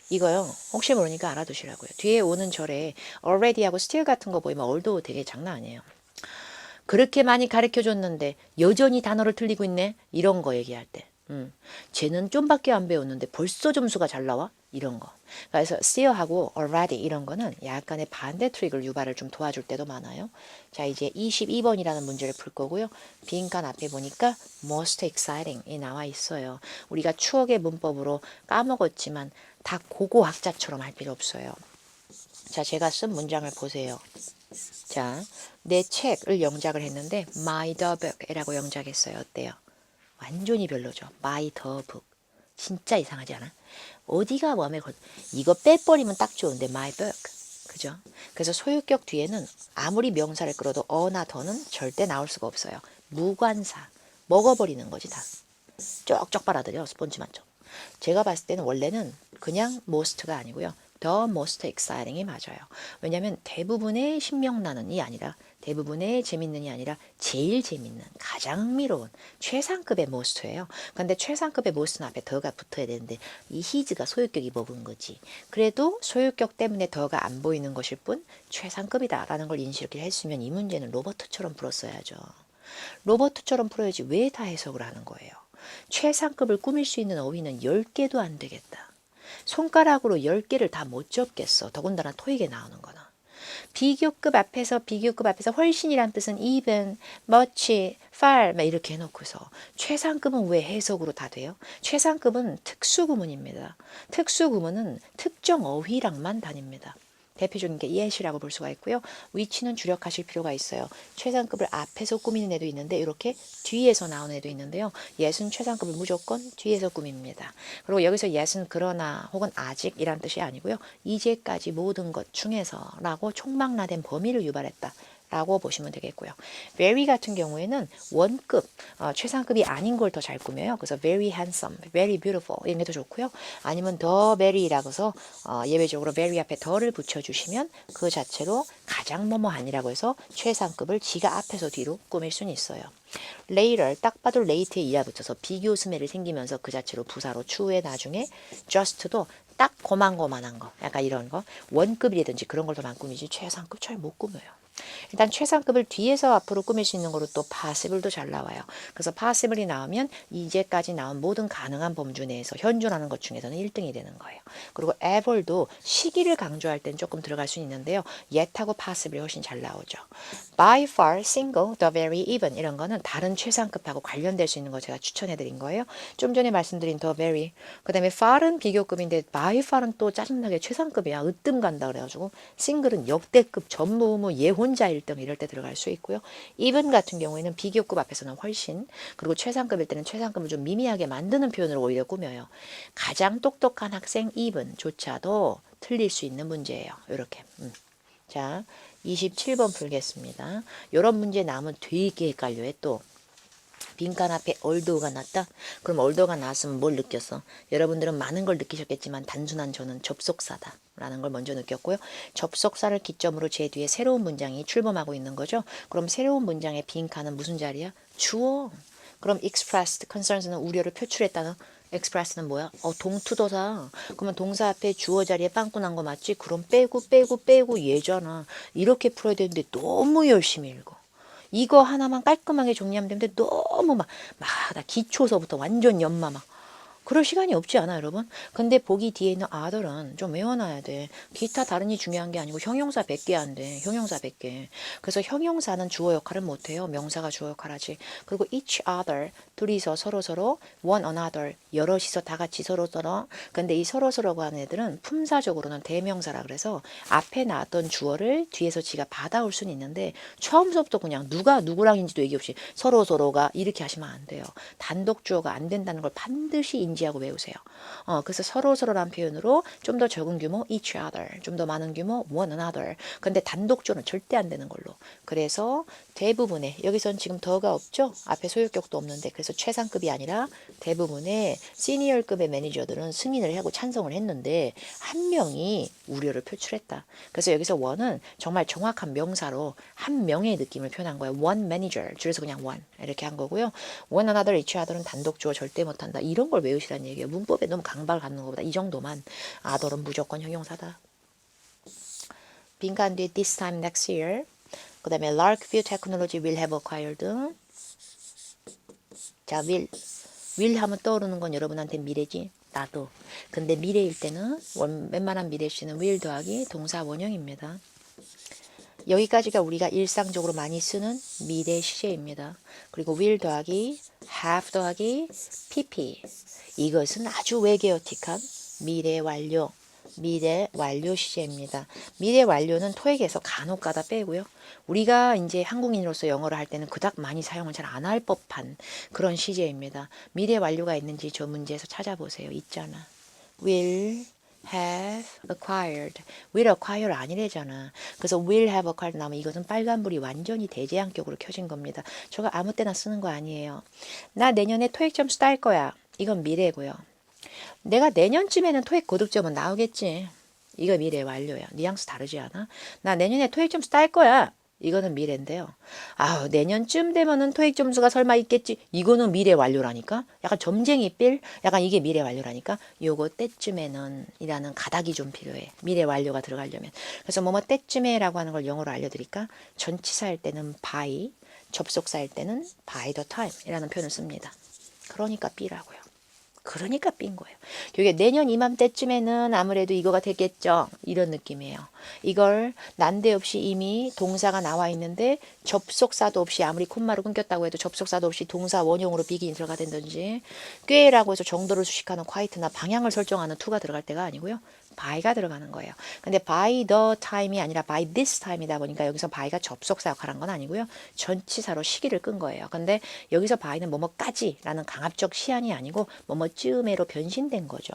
A: 이거요. 혹시 모르니까 알아두시라고요. 뒤에 오는 절에 already하고 still 같은 거 보이면 although 되게 장난 아니에요. 그렇게 많이 가르쳐줬는데 여전히 단어를 틀리고 있네? 이런 거 얘기할 때. 쟤는 좀밖에 안 배웠는데 벌써 점수가 잘 나와? 이런 거. 그래서 still하고 already 이런 거는 약간의 반대 트릭을 유발을 좀 도와줄 때도 많아요. 자, 이제 22번이라는 문제를 풀 거고요. 빈칸 앞에 보니까 most exciting이 나와 있어요. 우리가 추억의 문법으로 까먹었지만 다 고고학자처럼 할 필요 없어요. 자, 제가 쓴 문장을 보세요. 자, 내 책을 영작을 했는데 My the Book이라고 영작했어요. 어때요? 완전히 별로죠. My the Book. 진짜 이상하지 않아? 어디가 마음에 이거 빼버리면 딱 좋은데 My Book. 그죠? 그래서 소유격 뒤에는 아무리 명사를 끌어도 어나 더는 절대 나올 수가 없어요. 무관사. 먹어버리는 거지 다. 쪽쪽 빨아들여 스폰지만죠. 제가 봤을 때는 원래는 그냥 most가 아니고요. The most exciting이 맞아요. 왜냐하면 대부분의 신명나는이 아니라 대부분의 재밌는이 아니라 제일 재밌는 가장 흥미로운 최상급의 most예요. 근데 최상급의 most는 앞에 더가 붙어야 되는데 이 his가 소유격이 먹은 거지. 그래도 소유격 때문에 더가 안 보이는 것일 뿐 최상급이다라는 걸 인식을 했으면 이 문제는 로버트처럼 풀었어야죠. 로버트처럼 풀어야지 왜 다 해석을 하는 거예요. 최상급을 꾸밀 수 있는 어휘는 10개도 안 되겠다. 손가락으로 10개를 다 못 적겠어. 더군다나 토익에 나오는 거나. 비교급 앞에서 훨씬이란 뜻은 even, much, far 막 이렇게 해놓고서 최상급은 왜 해석으로 다 돼요? 최상급은 특수구문입니다. 특수구문은 특정 어휘랑만 다닙니다. 대표적인 게 yet이라고 볼 수가 있고요. 위치는 주력하실 필요가 있어요. 최상급을 앞에서 꾸미는 애도 있는데 이렇게 뒤에서 나오는 애도 있는데요. yet은 최상급을 무조건 뒤에서 꾸밉니다. 그리고 여기서 yet은 그러나 혹은 아직이란 뜻이 아니고요. 이제까지 모든 것 중에서 라고 총망라된 범위를 유발했다. 라고 보시면 되겠고요. very 같은 경우에는 원급, 최상급이 아닌 걸 더 잘 꾸며요. 그래서 very handsome, very beautiful 이런 게 더 좋고요. 아니면 더 very라고 해서 예외적으로 very 앞에 더를 붙여주시면 그 자체로 가장 뭐뭐한이라고 해서 최상급을 지가 앞에서 뒤로 꾸밀 수는 있어요. later 딱 봐도 late에 이하 붙여서 비교 스멜이 생기면서 그 자체로 부사로 추후에 나중에 just도 딱 고만고만한 거 약간 이런 거 원급이라든지 그런 걸 더 많이 꾸미지 최상급 잘 못 꾸며요. 일단 최상급을 뒤에서 앞으로 꾸밀 수 있는 거로 또 passible도 잘 나와요. 그래서 passible이 나오면 이제까지 나온 모든 가능한 범주 내에서 현존하는 것 중에서는 1등이 되는 거예요. 그리고 ever도 시기를 강조할 땐 조금 들어갈 수 있는데요. yet하고 passible이 훨씬 잘 나오죠. by far, single, the very, even 이런 거는 다른 최상급하고 관련될 수 있는 거 제가 추천해 드린 거예요. 좀 전에 말씀드린 the very, 그 다음에 far은 비교급인데 by far은 또 짜증나게 최상급이야. 으뜸 간다 그래가지고 single은 역대급 전무후무 얘 혼자 1등 이럴 때 들어갈 수 있고요. even 같은 경우에는 비교급 앞에서는 훨씬 그리고 최상급일 때는 최상급을 좀 미미하게 만드는 표현으로 오히려 꾸며요. 가장 똑똑한 학생 even조차도 틀릴 수 있는 문제예요. 이렇게. 자, 27번 풀겠습니다. 이런 문제 나오면 되게 헷갈려요. 또 빈칸 앞에 얼더가 났다? 그럼 얼더가 나왔으면 뭘 느꼈어? 여러분들은 많은 걸 느끼셨겠지만 단순한 저는 접속사다 라는 걸 먼저 느꼈고요. 접속사를 기점으로 제 뒤에 새로운 문장이 출범하고 있는 거죠. 그럼 새로운 문장의 빈칸은 무슨 자리야? 주어. 그럼 expressed concerns는 우려를 표출했다는 express는 뭐야? 동투도사. 그러면 동사 앞에 주어 자리에 빵꾸 난 거 맞지? 그럼 빼고 얘잖아. 이렇게 풀어야 되는데 너무 열심히 읽어. 이거 하나만 깔끔하게 정리하면 되는데 너무 나 기초서부터 완전 연마 그럴 시간이 없지 않아 여러분? 근데 보기 뒤에 있는 other은 좀 외워놔야 돼. 기타 다른이 중요한 게 아니고 형용사 100개 안 돼. 형용사 100개. 그래서 형용사는 주어 역할을 못해요. 명사가 주어 역할하지. 그리고 each other 둘이서 서로서로 one another 여럿이서 다 같이 서로서로 근데 이 서로서로가 하는 애들은 품사적으로는 대명사라 그래서 앞에 나왔던 주어를 뒤에서 지가 받아올 수는 있는데 처음부터 그냥 누가 누구랑인지도 얘기 없이 서로서로가 이렇게 하시면 안 돼요. 단독 주어가 안 된다는 걸 반드시 인지하고 외우세요. 그래서 서로서로란 표현으로 좀 더 적은 규모 each other, 좀 더 많은 규모 one another. 근데 단독 주어는 절대 안 되는 걸로. 그래서 대부분의 여기선 지금 더가 없죠? 앞에 소유격도 없는데 그래서 최상급이 아니라 대부분의 시니어급의 매니저들은 승인을 하고 찬성을 했는데 한 명이 우려를 표출했다. 그래서 여기서 one은 정말 정확한 명사로 한 명의 느낌을 표현한 거예요. one manager 줄여서 그냥 one 이렇게 한 거고요. one another, each other은 단독 주어 절대 못한다. 이런 걸 외우시라는 얘기예요. 문법에 너무 강박을 갖는 것보다 이 정도만 other은 무조건 형용사다. 빈칸 뒤에 this time next year 그 다음에 Larkview Technology will have acquired 자 will 하면 떠오르는 건 여러분한테 미래지 나도 근데 미래일 때는 웬만한 미래시는 will 더하기 동사 원형입니다. 여기까지가 우리가 일상적으로 많이 쓰는 미래 시제입니다. 그리고 will 더하기 have 더하기 pp 이것은 아주 외계어틱한 미래 완료 시제입니다. 미래 완료는 토익에서 간혹 가다 빼고요. 우리가 이제 한국인으로서 영어를 할 때는 그닥 많이 사용을 잘 안 할 법한 그런 시제입니다. 미래 완료가 있는지 저 문제에서 찾아보세요. 있잖아. will have acquired. will acquire 아니래잖아. 그래서 will have acquired 나오면 이것은 빨간불이 완전히 대재앙격으로 켜진 겁니다. 저거 아무 때나 쓰는 거 아니에요. 나 내년에 토익 점수 딸 거야. 이건 미래고요. 내가 내년쯤에는 토익 고득점은 나오겠지. 이거 미래 완료야. 뉘앙스 다르지 않아? 나 내년에 토익 점수 딸 거야. 이거는 미래인데요. 아우 내년쯤 되면은 토익 점수가 설마 있겠지. 이거는 미래 완료라니까. 약간 점쟁이 빌 약간 이게 미래 완료라니까. 요거 때쯤에는 이라는 가닥이 좀 필요해. 미래 완료가 들어가려면. 그래서 뭐뭐 때쯤에라고 하는 걸 영어로 알려드릴까. 전치사일 때는 by, 접속사일 때는 by the time 이라는 표현을 씁니다. 그러니까 B라고요. 그러니까 삔 거예요. 이게 내년 이맘때쯤에는 아무래도 이거가 되겠죠. 이런 느낌이에요. 이걸 난데없이 이미 동사가 나와 있는데 접속사도 없이 아무리 콤마로 끊겼다고 해도 접속사도 없이 동사 원형으로 비기인 들어가 된다든지 꾀라고 해서 정도를 수식하는 quiet나 방향을 설정하는 to가 들어갈 때가 아니고요. by가 들어가는 거예요. 근데 by the time이 아니라 by this time이다 보니까 여기서 by가 접속사 역할한 건 아니고요. 전치사로 시기를 끈 거예요. 근데 여기서 by는 뭐뭐까지라는 강압적 시한이 아니고 뭐뭐쯤에로 변신된 거죠.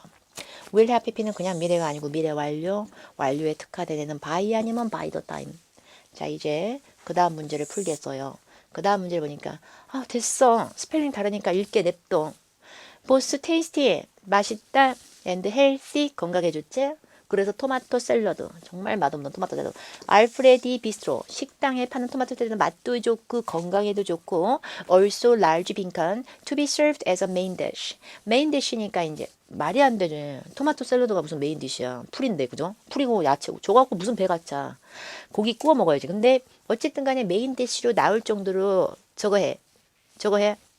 A: will have pp는 그냥 미래가 아니고 미래 완료, 완료에 특화된 애는 by 아니면 by the time. 자, 이제 그 다음 문제를 풀겠어요. 그 다음 문제를 보니까 아, 됐어. 스펠링 다르니까 읽게 냅둬. 보스 테이스티 맛있다 and healthy 건강에 좋지. 그래서 토마토 샐러드 정말 맛없는 토마토 샐러드. 알프레디 비스트로 식당에 파는 토마토 샐러드 맛도 좋고 건강에도 좋고 also large 빈칸 to be served as a main dish. 메인 디시니까 이제 말이 안 되지. 토마토 샐러드가 무슨 메인 디시야. 풀인데 그죠? 풀이고 야채고 저 갖고 무슨 배가 차. 고기 구워 먹어야지. 근데 어쨌든 간에 메인 디시로 나올 정도로 저거 해.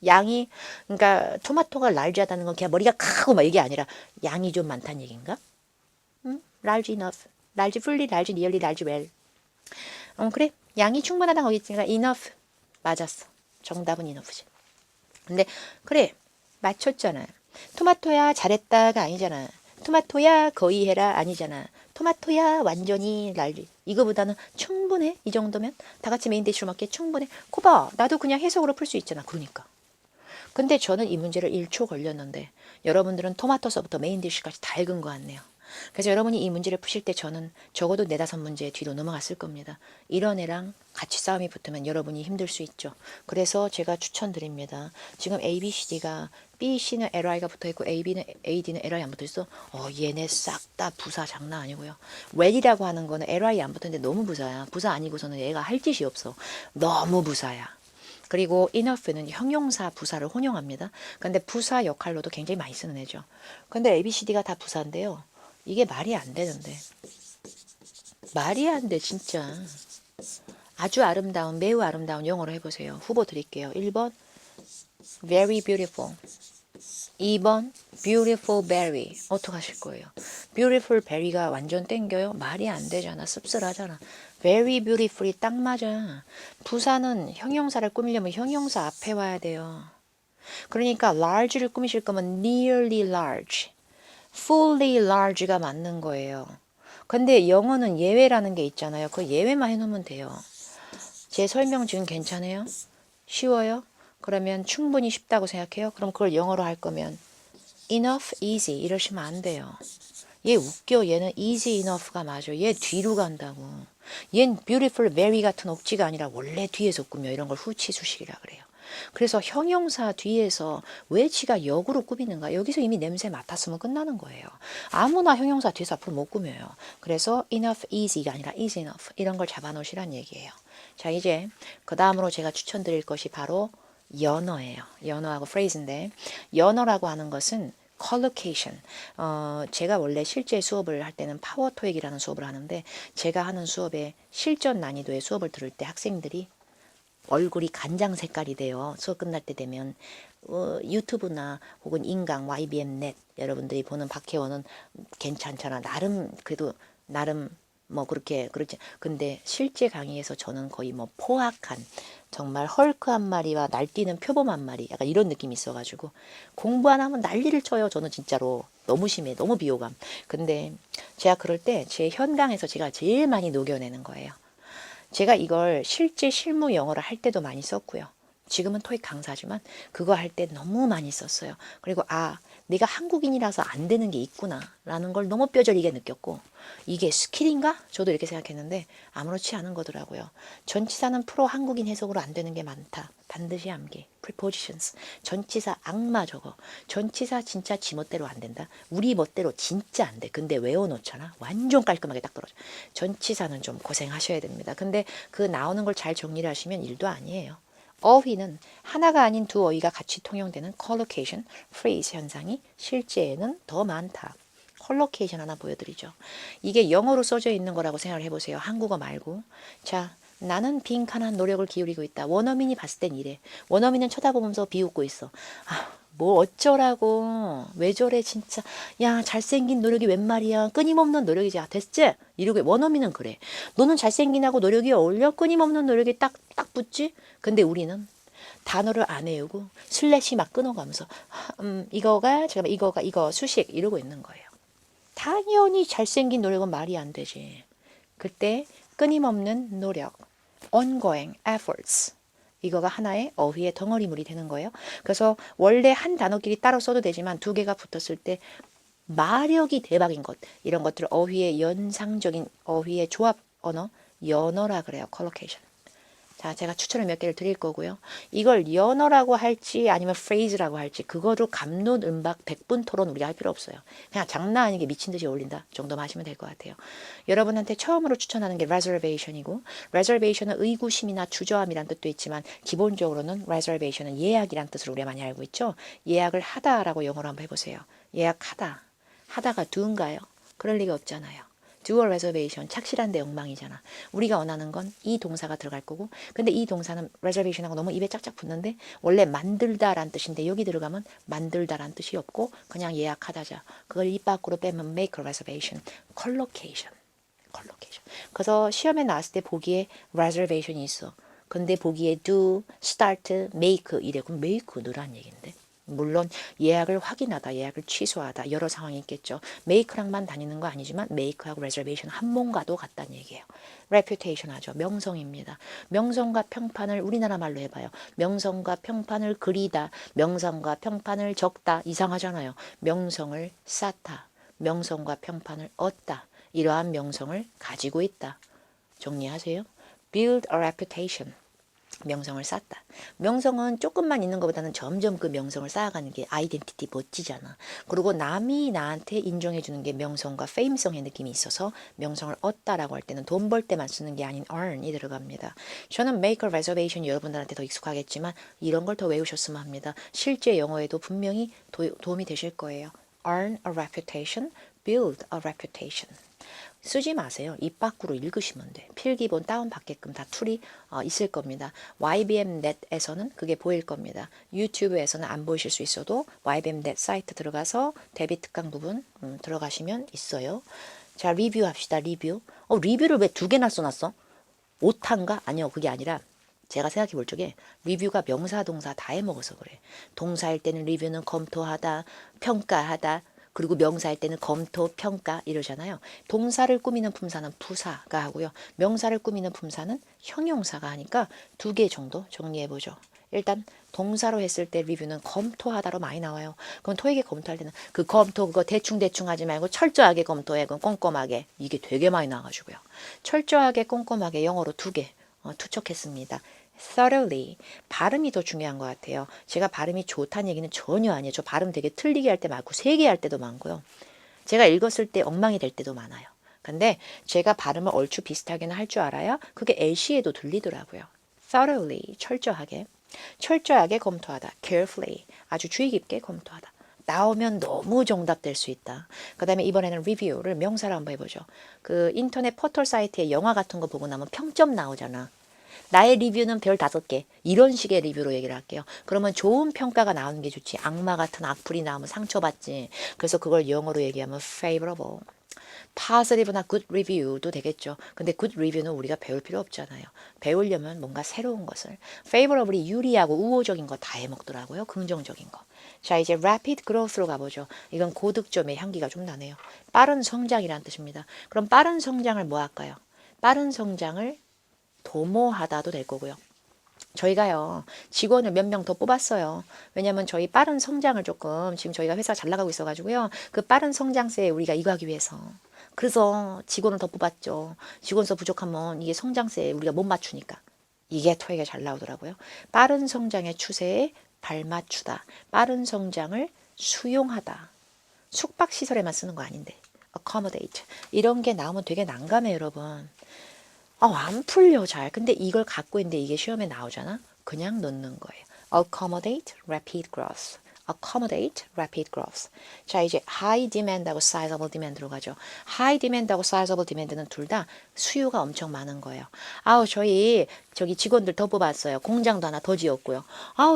A: 양이 그러니까 토마토가 large하다는 건 그냥 머리가 크고 막 이게 아니라 양이 좀 많다는 얘기인가? 응? large enough, large fully, large nearly, large well. 그래. 양이 충분하다는 거겠지니까 enough 맞았어. 정답은 enough지. 근데 그래 맞췄잖아. 토마토야 잘했다가 아니잖아. 토마토야 거의 해라 아니잖아. 토마토야 완전히 large. 이거보다는 충분해. 이 정도면 다 같이 메인 디쉬로 먹기에 충분해. 코봐 나도 그냥 해석으로 풀 수 있잖아. 그러니까. 근데 저는 이 문제를 1초 걸렸는데 여러분들은 토마토서부터 메인 디쉬까지 다 읽은 것 같네요. 그래서 여러분이 이 문제를 푸실 때 저는 적어도 4-5문제 뒤로 넘어갔을 겁니다. 이런 애랑 같이 싸움이 붙으면 여러분이 힘들 수 있죠. 그래서 제가 추천드립니다. 지금 A, B, C, D가 B, C는 LI가 붙어있고 A, B는 A, D는 LI 안 붙어있어. 얘네 싹 다 부사 장난 아니고요. well이라고 하는 거는 LI 안 붙었는데 너무 부사야. 부사 아니고서는 얘가 할 짓이 없어. 너무 부사야. 그리고 enough는 형용사 부사를 혼용합니다. 근데 부사 역할로도 굉장히 많이 쓰는 애죠. 근데 A, B, C, D가 다 부사인데요. 이게 말이 안 되는데. 말이 안 돼, 진짜. 아주 아름다운, 매우 아름다운 영어로 해보세요. 후보 드릴게요. 1번, very beautiful. 2번, beautiful berry. 어떡하실 거예요? beautiful berry가 완전 땡겨요? 말이 안 되잖아. 씁쓸하잖아. very beautiful이 딱 맞아. 부사는 형용사를 꾸미려면 형용사 앞에 와야 돼요. 그러니까 large를 꾸미실 거면 nearly large. fully large가 맞는 거예요. 근데 영어는 예외라는 게 있잖아요. 그 예외만 해놓으면 돼요. 제 설명 지금 괜찮아요? 쉬워요? 그러면 충분히 쉽다고 생각해요? 그럼 그걸 영어로 할 거면 enough, easy 이러시면 안 돼요. 얘 웃겨. 얘는 easy enough가 맞아. 얘 뒤로 간다고. 얜 beautiful, very 같은 억지가 아니라 원래 뒤에서 꾸며. 이런 걸 후치수식이라 그래요. 그래서 형용사 뒤에서 왜 지가 역으로 꾸미는가? 여기서 이미 냄새 맡았으면 끝나는 거예요. 아무나 형용사 뒤에서 앞으로 못 꾸며요. 그래서 enough, easy가 아니라 easy enough 이런 걸 잡아놓으시란 얘기예요. 자, 이제 그 다음으로 제가 추천드릴 것이 바로 연어예요. 연어하고 phrase인데 연어라고 하는 것은 collocation. 제가 원래 실제 수업을 할 때는 파워 토익이라는 수업을 하는데 제가 하는 수업에 실전 난이도의 수업을 들을 때 학생들이 얼굴이 간장 색깔이 돼요. 수업 끝날 때 되면 유튜브나 혹은 인강, YBM 넷 여러분들이 보는 박혜원은 괜찮잖아. 나름 그래도 나름 뭐 그렇지. 근데 실제 강의에서 저는 거의 뭐 포악한 정말 헐크 한 마리와 날뛰는 표범 한 마리 약간 이런 느낌이 있어가지고 공부 안 하면 난리를 쳐요. 저는 진짜로 너무 심해. 너무 비호감. 근데 제가 그럴 때 제 현강에서 제가 제일 많이 녹여내는 거예요. 제가 이걸 실제 실무 영어를 할 때도 많이 썼고요. 지금은 토익 강사지만 그거 할 때 너무 많이 썼어요. 그리고 내가 한국인이라서 안 되는 게 있구나 라는 걸 너무 뼈저리게 느꼈고 이게 스킬인가? 저도 이렇게 생각했는데 아무렇지 않은 거더라고요. 전치사는 프로 한국인 해석으로 안 되는 게 많다. 반드시 암기. prepositions. 전치사 악마 저거. 전치사 진짜 지멋대로 안 된다. 우리 멋대로 진짜 안 돼. 근데 외워놓잖아. 완전 깔끔하게 딱 떨어져. 전치사는 좀 고생하셔야 됩니다. 근데 그 나오는 걸 잘 정리를 하시면 일도 아니에요. 어휘는 하나가 아닌 두 어휘가 같이 통용되는 collocation, phrase 현상이 실제에는 더 많다. 컬로케이션 하나 보여드리죠. 이게 영어로 써져 있는 거라고 생각을 해보세요. 한국어 말고. 자, 나는 빈칸한 노력을 기울이고 있다. 원어민이 봤을 땐 이래. 원어민은 쳐다보면서 비웃고 있어. 뭐 어쩌라고. 왜 저래 진짜. 야, 잘생긴 노력이 웬 말이야. 끊임없는 노력이지. 됐지? 이러고 원어민은 그래. 너는 잘생긴하고 노력이 어울려? 끊임없는 노력이 딱 붙지? 근데 우리는 단어를 안 외우고 슬래시 막 끊어가면서 이거 수식 이러고 있는 거예요. 당연히 잘생긴 노력은 말이 안 되지. 그때 끊임없는 노력, ongoing efforts. 이거가 하나의 어휘의 덩어리물이 되는 거예요. 그래서 원래 한 단어끼리 따로 써도 되지만 두 개가 붙었을 때 마력이 대박인 것. 이런 것들을 어휘의 연상적인 어휘의 조합 언어, 연어라 그래요. collocation. 자, 제가 추천을 몇 개를 드릴 거고요. 이걸 연어라고 할지 아니면 phrase라고 할지 그거로 갑론음박 백분 토론 우리가 할 필요 없어요. 그냥 장난 아니게 미친 듯이 어울린다 정도만 하시면 될 것 같아요. 여러분한테 처음으로 추천하는 게 reservation이고 reservation은 의구심이나 주저함이란 뜻도 있지만 기본적으로는 reservation은 예약이란 뜻으로 우리가 많이 알고 있죠. 예약을 하다라고 영어로 한번 해보세요. 예약하다. 하다가 do인가요? 그럴 리가 없잖아요. do a reservation 착실한데 엉망이잖아. 우리가 원하는 건 이 동사가 들어갈 거고 근데 이 동사는 reservation하고 너무 입에 짝짝 붙는데 원래 만들다란 뜻인데 여기 들어가면 만들다란 뜻이 없고 그냥 예약하다자. 그걸 입 밖으로 빼면 make a reservation, collocation. 그래서 시험에 나왔을 때 보기에 reservation이 있어. 근데 보기에 do, start, make 이래. 그럼 make 넣으란 얘기인데. 물론 예약을 확인하다, 예약을 취소하다 여러 상황이 있겠죠. make랑만 다니는 거 아니지만 make하고 reservation 한 몸과도 같다는 얘기예요. reputation 하죠. 명성입니다. 명성과 평판을 우리나라 말로 해봐요. 명성과 평판을 그리다, 명성과 평판을 적다 이상하잖아요. 명성을 쌓다, 명성과 평판을 얻다. 이러한 명성을 가지고 있다. 정리하세요. build a reputation. 명성을 쌓다. 명성은 조금만 있는 것보다는 점점 그 명성을 쌓아가는 게 아이덴티티 멋지잖아. 그리고 남이 나한테 인정해 주는 게 명성과 페임성의 느낌이 있어서 명성을 얻다라고 할 때는 돈 벌 때만 쓰는 게 아닌 earn이 들어갑니다. 저는 make a reservation 여러분들한테 더 익숙하겠지만 이런 걸 더 외우셨으면 합니다. 실제 영어에도 분명히 도움이 되실 거예요. earn a reputation, build a reputation. 쓰지 마세요. 입 밖으로 읽으시면 돼. 필기본 다운받게끔 다 툴이 있을 겁니다. YBM 넷에서는 그게 보일 겁니다. 유튜브에서는 안 보이실 수 있어도 YBM 넷 사이트 들어가서 데뷔 특강 부분 들어가시면 있어요. 자, 리뷰합시다. 리뷰. 리뷰를 왜 2개나 써놨어? 오타인가? 아니요. 그게 아니라 제가 생각해 볼 적에 리뷰가 명사 동사 다 해먹어서 그래. 동사일 때는 리뷰는 검토하다, 평가하다, 그리고 명사일 때는 검토, 평가 이러잖아요. 동사를 꾸미는 품사는 부사가 하고요. 명사를 꾸미는 품사는 형용사가 하니까 2개 정도 정리해보죠. 일단 동사로 했을 때 리뷰는 검토하다로 많이 나와요. 그럼 토익에 검토할 때는 그 검토 그거 대충 하지 말고 철저하게 검토해. 그럼 꼼꼼하게. 이게 되게 많이 나와가지고요. 철저하게 꼼꼼하게 영어로 2개 투척했습니다. thoroughly. 발음이 더 중요한 것 같아요. 제가 발음이 좋다는 얘기는 전혀 아니에요. 저 발음 되게 틀리게 할 때 많고 세게 할 때도 많고요. 제가 읽었을 때 엉망이 될 때도 많아요. 근데 제가 발음을 얼추 비슷하게는 할 줄 알아야 그게 LC에도 들리더라고요. thoroughly. 철저하게 검토하다. carefully. 아주 주의 깊게 검토하다. 나오면 너무 정답될 수 있다. 그 다음에 이번에는 리뷰를 명사로 한번 해보죠. 그 인터넷 포털 사이트에 영화 같은 거 보고 나면 평점 나오잖아. 나의 리뷰는 별 5개. 이런 식의 리뷰로 얘기를 할게요. 그러면 좋은 평가가 나오는 게 좋지. 악마 같은 악플이 나오면 상처받지. 그래서 그걸 영어로 얘기하면 favorable. positive나 good review도 되겠죠. 근데 good review는 우리가 배울 필요 없잖아요. 배우려면 뭔가 새로운 것을. favorable이 유리하고 우호적인 거 다 해먹더라고요. 긍정적인 거. 자, 이제 rapid growth로 가보죠. 이건 고득점의 향기가 좀 나네요. 빠른 성장이라는 뜻입니다. 그럼 빠른 성장을 뭐 할까요? 빠른 성장을 도모하다도 될 거고요. 저희가요, 직원을 몇 명 더 뽑았어요. 왜냐면 저희 빠른 성장을 조금, 지금 저희가 회사가 잘 나가고 있어가지고요. 그 빠른 성장세에 우리가 이거 하기 위해서. 그래서 직원을 더 뽑았죠. 직원 수 부족하면 이게 성장세에 우리가 못 맞추니까. 이게 토익에 잘 나오더라고요. 빠른 성장의 추세에 발맞추다. 빠른 성장을 수용하다. 숙박시설에만 쓰는 거 아닌데. accommodate. 이런 게 나오면 되게 난감해요, 여러분. 안 풀려 잘. 근데 이걸 갖고 있는데 이게 시험에 나오잖아. 그냥 넣는 거예요. accommodate rapid growth. accommodate rapid growth. 자, 이제 high demand하고 sizable demand로 가죠. high demand하고 sizable demand는 둘 다 수요가 엄청 많은 거예요. 저기 직원들 더 뽑았어요. 공장도 하나 더 지었고요.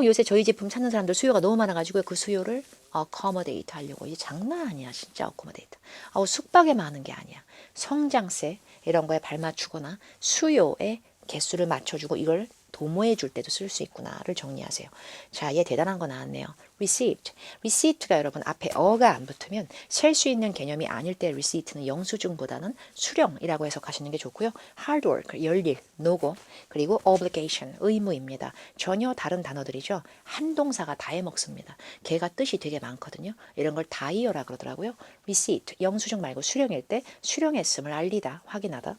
A: 요새 저희 제품 찾는 사람들 수요가 너무 많아가지고 그 수요를 accommodate 하려고. 이게 장난 아니야, 진짜 accommodate. 숙박에 많은 게 아니야. 성장세 이런 거에 발맞추거나 수요의 개수를 맞춰주고 이걸 도모해 줄 때도 쓸 수 있구나를 정리하세요. 자, 얘 대단한 거 나왔네요. received. receipt가 여러분 앞에 어가 안 붙으면 셀 수 있는 개념이 아닐 때 receipt는 영수증보다는 수령이라고 해석하시는 게 좋고요. hard work, 열일, 노고, 그리고 obligation, 의무입니다. 전혀 다른 단어들이죠. 한 동사가 다 해먹습니다. 걔가 뜻이 되게 많거든요. 이런 걸 다이어라 그러더라고요. receipt, 영수증 말고 수령일 때 수령했음을 알리다, 확인하다.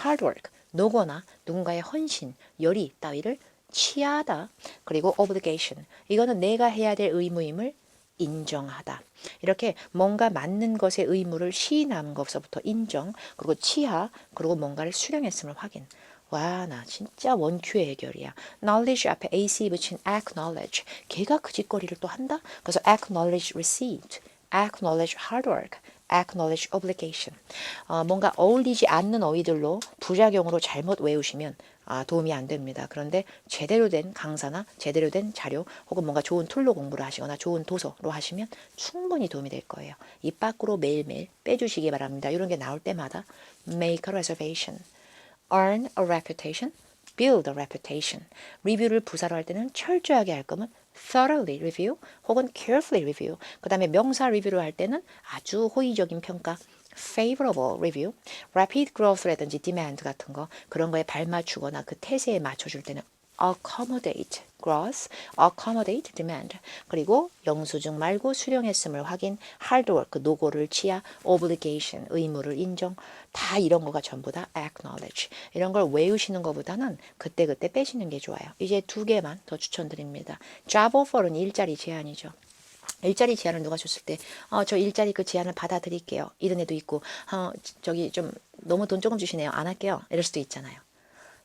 A: hard work, 노거나 누군가의 헌신, 열의 따위를 취하다. 그리고 obligation. 이거는 내가 해야 될 의무임을 인정하다. 이렇게 뭔가 맞는 것의 의무를 시인하는 것서부터 인정, 그리고 취하, 그리고 뭔가를 수령했음을 확인. 와, 나 진짜 원큐의 해결이야. knowledge 앞에 ac 붙인 acknowledge. 걔가 그 짓거리를 또 한다? 그래서 acknowledge receipt, acknowledge hard work, acknowledge obligation. 뭔가 어울리지 않는 어휘들로 부작용으로 잘못 외우시면 도움이 안 됩니다. 그런데 제대로 된 강사나 제대로 된 자료 혹은 뭔가 좋은 툴로 공부를 하시거나 좋은 도서로 하시면 충분히 도움이 될 거예요. 입 밖으로 매일매일 빼주시기 바랍니다. 이런 게 나올 때마다 make a reservation, earn a reputation, build a reputation. 리뷰를 부사로 할 때는 철저하게 할 거면 thoroughly review 혹은 carefully review. 그 다음에 명사 리뷰를 할 때는 아주 호의적인 평가 favorable review, rapid growth라든지 demand 같은 거 그런 거에 발맞추거나 그 태세에 맞춰줄 때는 accommodate growth, accommodate demand. 그리고 영수증 말고 수령했음을 확인, hard work 노고를 취하, obligation 의무를 인정. 다 이런 거가 전부 다 acknowledge. 이런 걸 외우시는 것보다는 그때그때 빼시는 게 좋아요. 이제 2개만 더 추천드립니다. job offer는 일자리 제한이죠. 일자리 제안을 누가 줬을 때, 저 일자리 그 제안을 받아들일게요. 이런 애도 있고, 저기 좀 너무 돈 조금 주시네요. 안 할게요. 이럴 수도 있잖아요.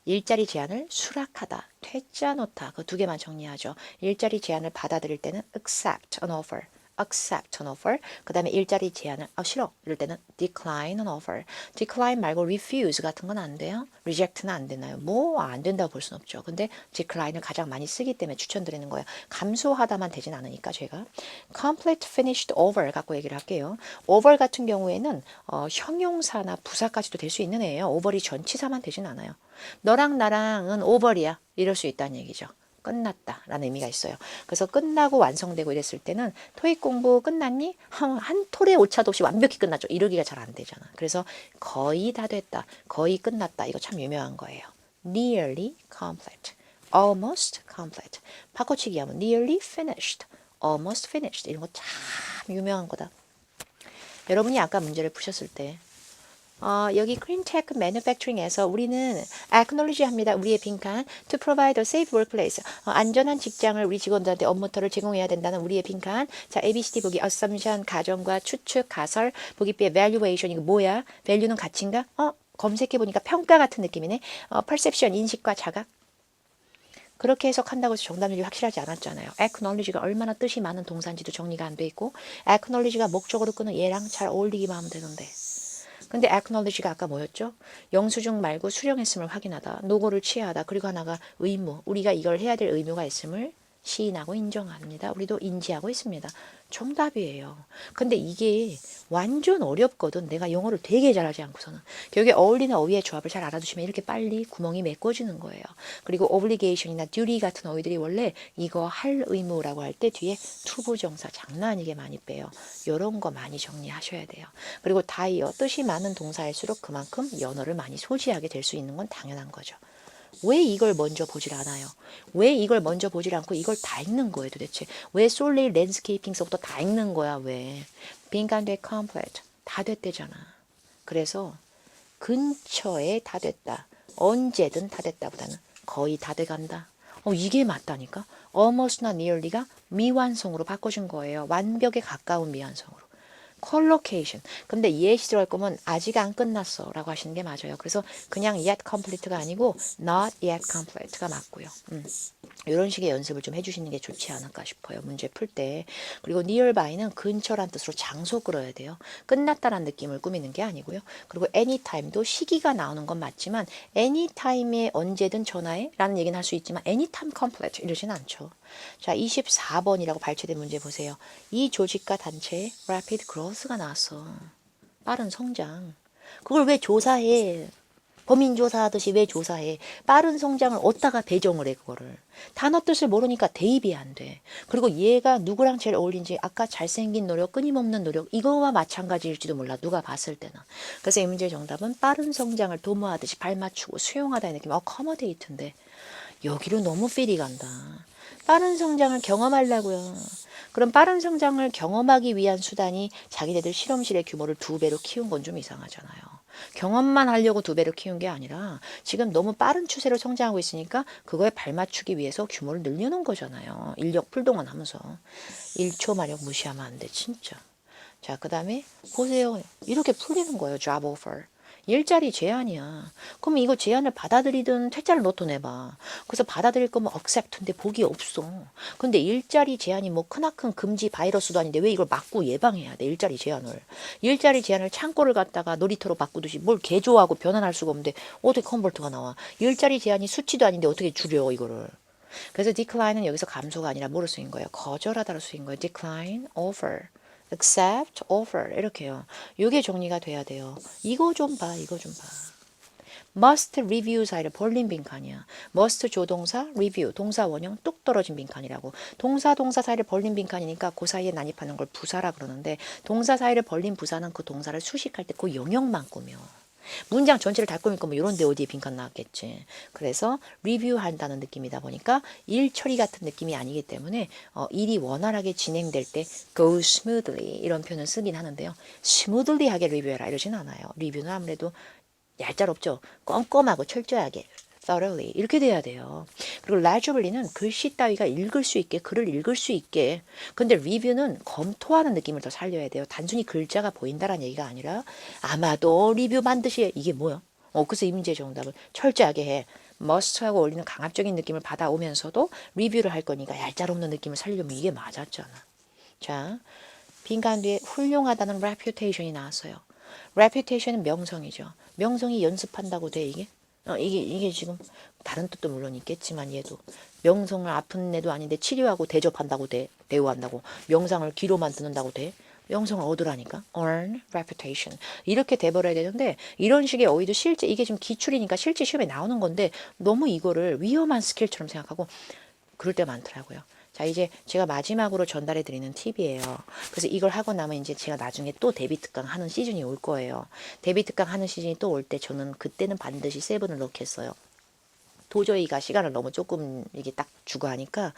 A: 일자리 제안을 수락하다, 퇴짜 놓다 그 2개만 정리하죠. 일자리 제안을 받아들일 때는 accept an offer, accept an offer. 그 다음에 일자리 제안을 싫어 이럴 때는 decline an offer. decline 말고 refuse 같은 건 안 돼요. reject는 안 되나요? 뭐 안 된다고 볼 수는 없죠. 근데 decline을 가장 많이 쓰기 때문에 추천드리는 거예요. 감소하다만 되진 않으니까 제가 complete, finished, over 갖고 얘기를 할게요. over 같은 경우에는 형용사나 부사까지도 될 수 있는 애예요. over이 전치사만 되진 않아요. 너랑 나랑은 오버리야. 이럴 수 있다는 얘기죠. 끝났다 라는 의미가 있어요. 그래서 끝나고 완성되고 이랬을 때는 토익 공부 끝났니? 한 톨의 오차도 없이 완벽히 끝났죠. 이러기가 잘 안 되잖아. 그래서 거의 다 됐다. 거의 끝났다. 이거 참 유명한 거예요. nearly complete, almost complete. 바꿔치기 하면 nearly finished, almost finished. 이런 거 참 유명한 거다. 여러분이 아까 문제를 푸셨을 때 여기 cleantech manufacturing에서 우리는 acknowledge 합니다. 우리의 빈칸 to provide a safe workplace. 안전한 직장을 우리 직원들한테 업무터를 제공해야 된다는 우리의 빈칸. 자, ABCD 보기 assumption 가정과 추측, 가설, 보기 B의 valuation 이거 뭐야? value는 가치인가? 검색해 보니까 평가 같은 느낌이네. perception 인식과 자각. 그렇게 해석한다고 해서 정답률이 확실하지 않았잖아요. acknowledge가 얼마나 뜻이 많은 동사인지도 정리가 안 돼 있고 acknowledge가 목적으로 끄는 얘랑 잘 어울리기만 하면 되는데 근데 acknowledge가 아까 뭐였죠? 영수증 말고 수령했음을 확인하다, 노고를 취하다, 그리고 하나가 의무, 우리가 이걸 해야 될 의무가 있음을 시인하고 인정합니다. 우리도 인지하고 있습니다. 정답이에요. 근데 이게 완전 어렵거든. 내가 영어를 되게 잘하지 않고서는. 결국에 어울리는 어휘의 조합을 잘 알아두시면 이렇게 빨리 구멍이 메꿔지는 거예요. 그리고 obligation이나 duty 같은 어휘들이 원래 이거 할 의무라고 할 때 뒤에 투부정사 장난 아니게 많이 빼요. 이런 거 많이 정리하셔야 돼요. 그리고 다이어 뜻이 많은 동사일수록 그만큼 연어를 많이 소지하게 될 수 있는 건 당연한 거죠. 왜 이걸 먼저 보질 않아요? 왜 이걸 먼저 보질 않고 이걸 다 읽는 거예요 도대체? 왜 솔리 랜드스케이핑서부터 다 읽는 거야 왜? 빈칸대 complete 다 됐대잖아. 그래서 근처에 다 됐다. 언제든 다 됐다보다는 거의 다 돼간다. 이게 맞다니까? almost나 nearly가 미완성으로 바꿔준 거예요. 완벽에 가까운 미완성으로. 컬로케이션. 근데 예시 들어갈 거면 아직 안 끝났어 라고 하시는 게 맞아요. 그래서 그냥 yet complete가 아니고 not yet complete가 맞고요. 이런 식의 연습을 좀 해주시는 게 좋지 않을까 싶어요. 문제 풀 때. 그리고 nearby는 근처란 뜻으로 장소 끌어야 돼요. 끝났다라는 느낌을 꾸미는 게 아니고요. 그리고 anytime도 시기가 나오는 건 맞지만 anytime에 언제든 전화해 라는 얘기는 할 수 있지만 anytime complete 이러진 않죠. 자, 24번이라고 발췌된 문제 보세요. 이 조직과 단체의 rapid growth가 나왔어. 빠른 성장. 그걸 왜 조사해? 범인조사하듯이 왜 조사해? 빠른 성장을 어디다가 배정을 해 그거를. 단어 뜻을 모르니까 대입이 안 돼. 그리고 얘가 누구랑 제일 어울린지 아까 잘생긴 노력, 끊임없는 노력 이거와 마찬가지일지도 몰라. 누가 봤을 때는. 그래서 이 문제의 정답은 빠른 성장을 도모하듯이 발맞추고 수용하다의 느낌. accommodate인데 여기로 너무 필이 간다. 빠른 성장을 경험하려고요. 그럼 빠른 성장을 경험하기 위한 수단이 자기네들 실험실의 규모를 2배로 키운 건 좀 이상하잖아요. 경험만 하려고 두 배를 키운 게 아니라 지금 너무 빠른 추세로 성장하고 있으니까 그거에 발맞추기 위해서 규모를 늘려놓은 거잖아요. 인력 풀동원하면서. 1초 마력 무시하면 안 돼, 진짜. 자, 그 다음에 보세요. 이렇게 풀리는 거예요. job offer. 일자리 제한이야. 그럼 이거 제한을 받아들이든 퇴짜를 넣도 내봐. 그래서 받아들일 거면 accept인데 복이 없어. 근데 일자리 제한이 뭐 크나큰 금지 바이러스도 아닌데 왜 이걸 막고 예방해야 돼? 일자리 제한을. 일자리 제한을 창고를 갖다가 놀이터로 바꾸듯이 뭘 개조하고 변환할 수가 없는데 어떻게 컨버트가 나와? 일자리 제한이 수치도 아닌데 어떻게 줄여 이거를. 그래서 decline은 여기서 감소가 아니라 뭐로 쓰인 거예요? 거절하다로 쓰인 거예요. decline, offer. accept, offer 이렇게요. 이게 정리가 돼야 돼요. 이거 좀 봐. 이거 좀 봐. must review 사이를 벌린 빈칸이야. must 조동사, review 동사 원형 뚝 떨어진 빈칸이라고. 동사 사이를 벌린 빈칸이니까 그 사이에 난입하는 걸 부사라 그러는데 동사 사이를 벌린 부사는 그 동사를 수식할 때 그 영역만 꾸며. 문장 전체를 다 꾸밀 거면 이런 데 어디에 빈칸 나왔겠지. 그래서 리뷰한다는 느낌이다 보니까 일 처리 같은 느낌이 아니기 때문에 일이 원활하게 진행될 때 go smoothly 이런 표현을 쓰긴 하는데요. smoothly하게 리뷰해라 이러진 않아요. 리뷰는 아무래도 얄짤없죠. 꼼꼼하고 철저하게 thoroughly 이렇게 돼야 돼요. 그리고 legibly는 글씨 따위가 읽을 수 있게 글을 읽을 수 있게. 근데 리뷰는 검토하는 느낌을 더 살려야 돼요. 단순히 글자가 보인다라는 얘기가 아니라 아마도 리뷰 반드시 해. 이게 뭐야? 그래서 이 문제의 정답을 철저하게 해. must하고 어울리는 강압적인 느낌을 받아오면서도 리뷰를 할 거니까 얄짤없는 느낌을 살리려면 이게 맞았잖아. 자, 빈칸 뒤에 훌륭하다는 reputation이 나왔어요. reputation은 명성이죠. 명성이 연습한다고 돼 이게? 이게 지금 다른 뜻도 물론 있겠지만 얘도 명성을 아픈 애도 아닌데 치료하고 대접한다고 돼. 대우한다고. 명상을 귀로만 듣는다고 돼. 명성을 얻으라니까. earn reputation. 이렇게 돼버려야 되는데 이런 식의 어휘도 실제 이게 좀 기출이니까 실제 시험에 나오는 건데 너무 이거를 위험한 스킬처럼 생각하고 그럴 때 많더라고요. 자, 이제 제가 마지막으로 전달해 드리는 팁이에요. 그래서 이걸 하고 나면 이제 제가 나중에 또 데뷔 특강 하는 시즌이 올 거예요. 데뷔 특강 하는 시즌이 또 올 때 저는 그때는 반드시 7을 넣겠어요. 도저히가 시간을 너무 조금 이게 딱 주고 하니까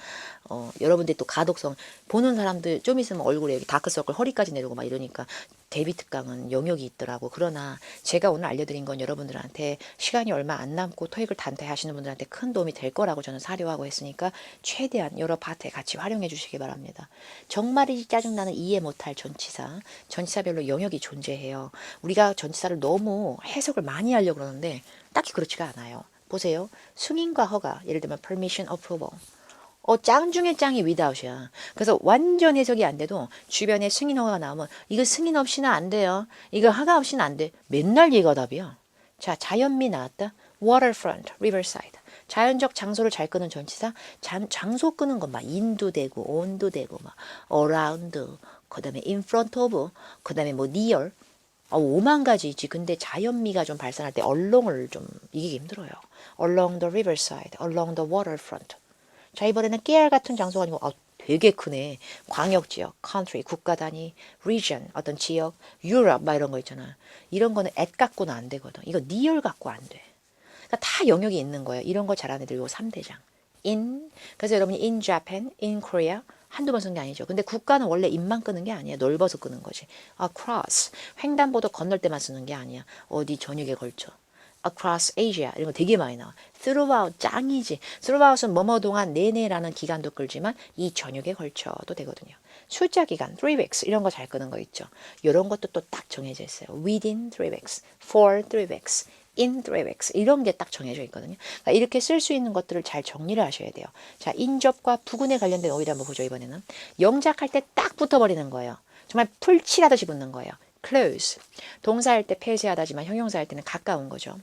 A: 여러분들 또 가독성 보는 사람들 좀 있으면 얼굴에 여기 다크서클 허리까지 내려오고 막 이러니까 데뷔 특강은 영역이 있더라고. 그러나 제가 오늘 알려드린 건 여러분들한테 시간이 얼마 안 남고 토익을 단퇴하시는 분들한테 큰 도움이 될 거라고 저는 사료하고 했으니까 최대한 여러 파트에 같이 활용해 주시기 바랍니다. 정말이지 짜증나는 이해 못할 전치사. 전치사별로 영역이 존재해요. 우리가 전치사를 너무 해석을 많이 하려고 그러는데 딱히 그렇지가 않아요. 보세요. 승인과 허가, 예를 들면 permission, approval. 짱 중에 짱이 without이야. 그래서 완전 해석이 안 돼도 주변에 승인 허가가 나오면 이거 승인 없이는 안 돼요. 이거 허가 없이는 안 돼. 맨날 얘가 답이야. 자, 자연미 나왔다. waterfront, riverside. 자연적 장소를 잘 끄는 전치사. 장소 끄는 건 막 in도 되고 on도 되고 막 around, 그다음에 in front of, 그다음에 뭐 near. 5만 가지 있지. 근데 자연미가 좀 발산할 때 along을 좀 이기기 힘들어요. along the riverside, along the waterfront. 자, 이번에는 깨알 같은 장소가 아니고 되게 크네. 광역지역, country, 국가 단위, region, 어떤 지역, Europe 막 이런 거 있잖아. 이런 거는 at 갖고는 안 되거든. 이거 near 갖고 안 돼. 그러니까 다 영역이 있는 거예요. 이런 거 잘하는 애들 요 3대장. in, 그래서 여러분이 in Japan, in Korea 한두 번 쓴 게 아니죠. 근데 국가는 원래 인만 끄는 게 아니야. 넓어서 끄는 거지. across, 횡단보도 건널 때만 쓰는 게 아니야. 어디 전역에 걸쳐. across Asia 이런 거 되게 많이 나와. throughout 짱이지. throughout은 뭐뭐 동안 내내라는 기간도 끌지만 이 전역에 걸쳐도 되거든요. 숫자 기간 3 weeks 이런 거 잘 끄는 거 있죠. 이런 것도 또 딱 정해져 있어요. within 3 weeks, for 3 weeks, in 3 weeks 이런 게 딱 정해져 있거든요. 그러니까 이렇게 쓸 수 있는 것들을 잘 정리를 하셔야 돼요. 자, 인접과 부근에 관련된 어휘를 한번 보죠. 이번에는 영작할 때 딱 붙어버리는 거예요. 정말 풀칠하듯이 붙는 거예요. close. 동사할 때 폐쇄하다지만 형용사할 때는 가까운 거죠.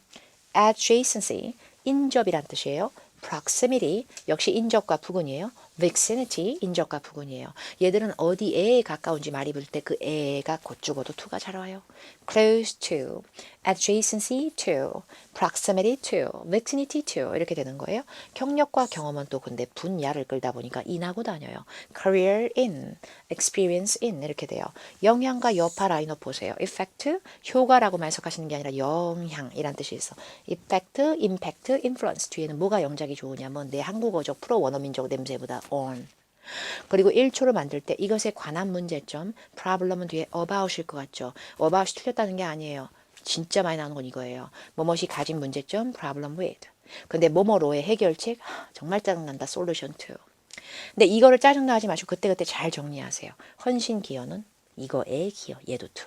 A: adjacency, 인접이란 뜻이에요. proximity, 역시 인접과 부근이에요. vicinity, 인접과 부근이에요. 얘들은 어디에 가까운지 말이 붙을 때 그 에가 곧 죽어도 to가 잘 와요. close to, adjacency to, proximity to, vicinity to 이렇게 되는 거예요. 경력과 경험은 또 근데 분야를 끌다 보니까 in하고 다녀요. career in, experience in 이렇게 돼요. 영향과 여파 라인업 보세요. effect, 효과라고만 해석하시는 게 아니라 영향이란 뜻이 있어. effect, impact, influence 뒤에는 뭐가 영작이 좋으냐면 내 한국어적 프로 원어민족 냄새보다 on. 그리고 1초를 만들 때 이것에 관한 문제점, problem은 뒤에 about일 것 같죠. about이 틀렸다는 게 아니에요. 진짜 많이 나오는 건 이거예요. 뭐뭇이 가진 문제점, problem with. 근데 뭐뭐로의 해결책, 정말 짜증난다, solution to. 근데 이거를 짜증나 하지 마시고 그때그때 잘 정리하세요. 헌신 기여는 이거의 기여, 얘도 to.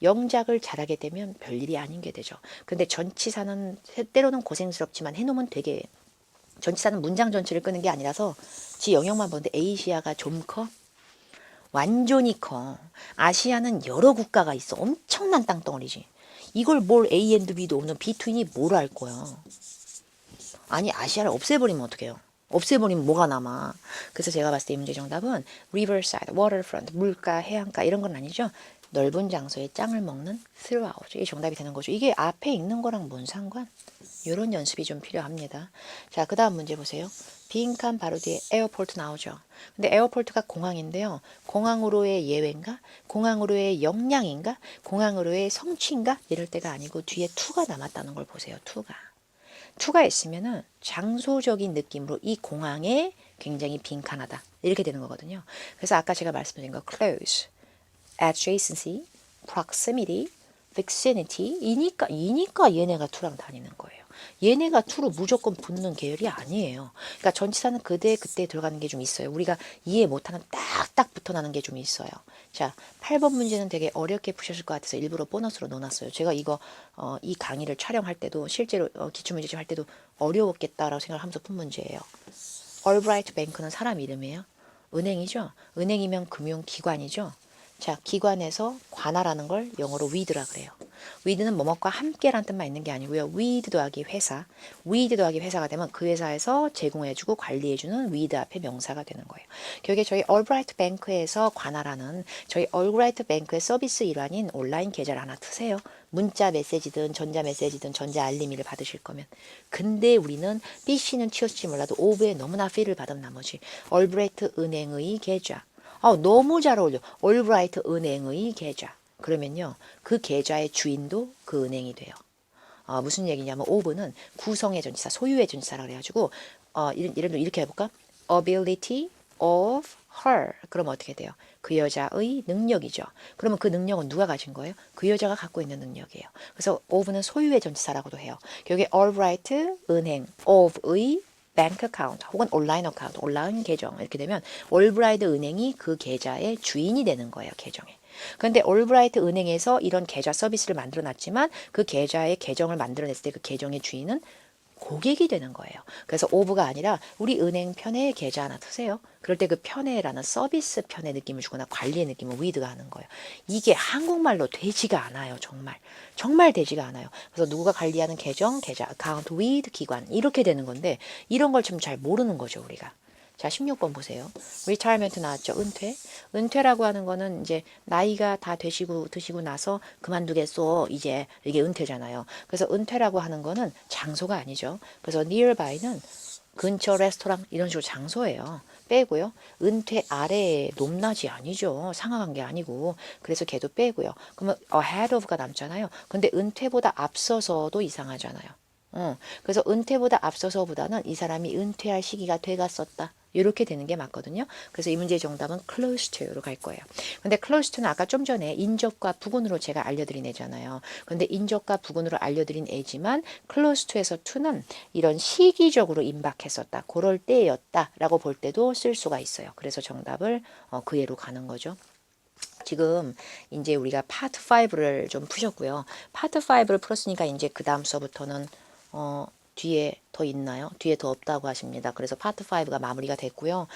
A: 영작을 잘하게 되면 별일이 아닌 게 되죠. 근데 전치사는 때로는 고생스럽지만 해놓으면 되게, 전치사는 문장 전체를 끄는 게 아니라서 지 영역만 보는데 에이시아가 좀 커? 완전히 커. 아시아는 여러 국가가 있어. 엄청난 땅덩어리지. 이걸 뭘 A and B도 없는 비트윈이 뭘 알 거야. 아니 아시아를 없애버리면 어떡해요. 없애버리면 뭐가 남아. 그래서 제가 봤을 때 이 문제 정답은 riverside, waterfront, 물가, 해안가 이런 건 아니죠. 넓은 장소에 짱을 먹는 throughout. 이게 정답이 되는 거죠. 이게 앞에 읽는 거랑 뭔 상관? 이런 연습이 좀 필요합니다. 자, 그 다음 문제 보세요. 빈칸 바로 뒤에 에어포트 나오죠. 근데 에어포트가 공항인데요. 공항으로의 예외인가? 공항으로의 역량인가? 공항으로의 성취인가? 이럴 때가 아니고 뒤에 투가 남았다는 걸 보세요. 투가 있으면은 장소적인 느낌으로 이 공항에 굉장히 빈칸하다. 이렇게 되는 거거든요. 그래서 아까 제가 말씀드린 거 close, adjacency, proximity, vicinity 이니까 얘네가 투랑 다니는 거예요. 얘네가 투로 무조건 붙는 계열이 아니에요. 그러니까 전치사는 그때 들어가는 게 좀 있어요. 우리가 이해 못하는 딱딱 붙어나는 게 좀 있어요. 자, 8번 문제는 되게 어렵게 푸셨을 것 같아서 일부러 보너스로 넣어놨어요. 제가 이거 이 강의를 촬영할 때도 실제로 기출문제집 할 때도 어려웠겠다라고 생각을 하면서 푼 문제예요. 얼브라이트 뱅크는 사람 이름이에요. 은행이죠. 은행이면 금융기관이죠. 자, 기관에서 관할하는 걸 영어로 with라 그래요. with는 뭐뭐과 함께라는 뜻만 있는 게 아니고요. with 더하기 회사, with 더하기 회사가 되면 그 회사에서 제공해주고 관리해주는 with 앞에 명사가 되는 거예요. 결국에 저희 얼브라이트 뱅크에서 관할하는 저희 얼브라이트 뱅크의 서비스 일환인 온라인 계좌를 하나 트세요. 문자 메시지든 전자 메시지든 전자 알림이를 받으실 거면. 근데 우리는 BC는 튀었을지 몰라도 오브에 너무나 필을 받은 나머지 얼브라이트 은행의 계좌. 너무 잘 어울려. 얼브라이트 은행의 계좌. 그러면요. 그 계좌의 주인도 그 은행이 돼요. 무슨 얘기냐면 오브는 구성의 전치사, 소유의 전치사라 그래가지고 예를 들어 이렇게 해볼까? ability of her. 그러면 어떻게 돼요? 그 여자의 능력이죠. 그러면 그 능력은 누가 가진 거예요? 그 여자가 갖고 있는 능력이에요. 그래서 of는 소유의 전치사라고도 해요. 여기 albright 은행, of의 bank account 혹은 온라인 어카운트, 온라인 계정 이렇게 되면 올브라이트 은행이 그 계좌의 주인이 되는 거예요. 계정에. 그런데 올브라이트 은행에서 이런 계좌 서비스를 만들어 놨지만 그 계좌의 계정을 만들어냈을 때 그 계정의 주인은 고객이 되는 거예요. 그래서 오브가 아니라 우리 은행 편에 계좌 하나 트세요. 그럴 때 그 편에라는 서비스 편의 느낌을 주거나 관리의 느낌을 with가 하는 거예요. 이게 한국말로 되지가 않아요. 정말 되지가 않아요. 그래서 누구가 관리하는 계정, 계좌, account with 기관 이렇게 되는 건데 이런 걸 좀 잘 모르는 거죠. 우리가. 자, 16번 보세요. retirement 나왔죠. 은퇴. 은퇴라고 하는 거는 이제 나이가 다 드시고 나서 그만두겠어. 이제 이게 은퇴잖아요. 그래서 은퇴라고 하는 거는 장소가 아니죠. 그래서 nearby는 근처 레스토랑 이런 식으로 장소예요. 빼고요. 은퇴 아래에 높낮이 아니죠. 상하간 게 아니고. 그래서 걔도 빼고요. 그러면 ahead of가 남잖아요. 근데 은퇴보다 앞서서도 이상하잖아요. 그래서 은퇴보다 앞서서보다는 이 사람이 은퇴할 시기가 돼갔었다. 이렇게 되는 게 맞거든요. 그래서 이 문제의 정답은 close to로 갈 거예요. 근데 close to는 아까 좀 전에 인접과 부근으로 제가 알려드린 애잖아요. 근데 인접과 부근으로 알려드린 애지만 close to에서 to는 이런 시기적으로 임박했었다. 그럴 때였다라고 볼 때도 쓸 수가 있어요. 그래서 정답을 그 예로 가는 거죠. 지금 이제 우리가 파트 5를 좀 푸셨고요. 파트 5를 풀었으니까 이제 그 다음 수업부터는 뒤에 더 있나요? 뒤에 더 없다고 하십니다. 그래서 파트 5가 마무리가 됐고요.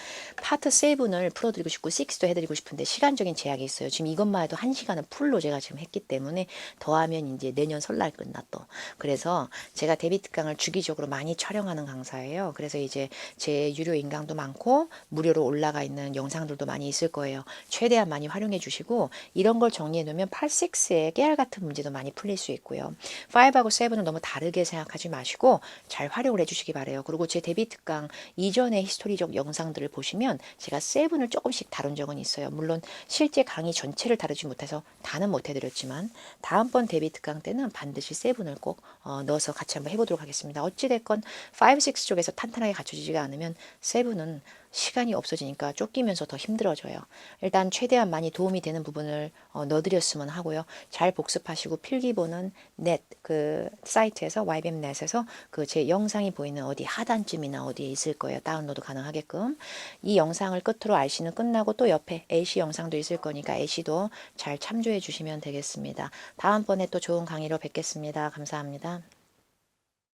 A: 파트 7을 풀어드리고 싶고 6도 해드리고 싶은데 시간적인 제약이 있어요. 지금 이것만 해도 1시간은 풀로 제가 지금 했기 때문에 더하면 이제 내년 설날 끝나 또. 그래서 제가 데뷔 특강을 주기적으로 많이 촬영하는 강사예요. 그래서 이제 제 유료 인강도 많고 무료로 올라가 있는 영상들도 많이 있을 거예요. 최대한 많이 활용해 주시고 이런 걸 정리해 놓으면 8, 6의 깨알 같은 문제도 많이 풀릴 수 있고요. 5하고 7은 너무 다르게 생각하지 마시고 잘 활용을 해주시기 바래요. 그리고 제 데뷔 특강 이전의 히스토리적 영상들을 보시면 제가 7을 조금씩 다룬 적은 있어요. 물론 실제 강의 전체를 다루지 못해서 다는 못 해드렸지만 다음번 데뷔 특강 때는 반드시 7을 꼭 넣어서 같이 한번 해보도록 하겠습니다. 어찌됐건 5, 6 쪽에서 탄탄하게 갖춰지지가 않으면 7은 시간이 없어지니까 쫓기면서 더 힘들어져요. 일단 최대한 많이 도움이 되는 부분을 넣어드렸으면 하고요. 잘 복습하시고 필기본은 넷 그 사이트에서 YBM넷에서 그 제 영상이 보이는 어디 하단쯤이나 어디에 있을 거예요. 다운로드 가능하게끔. 이 영상을 끝으로 RC는 끝나고 또 옆에 AC 영상도 있을 거니까 AC도 잘 참조해 주시면 되겠습니다. 다음번에 또 좋은 강의로 뵙겠습니다. 감사합니다.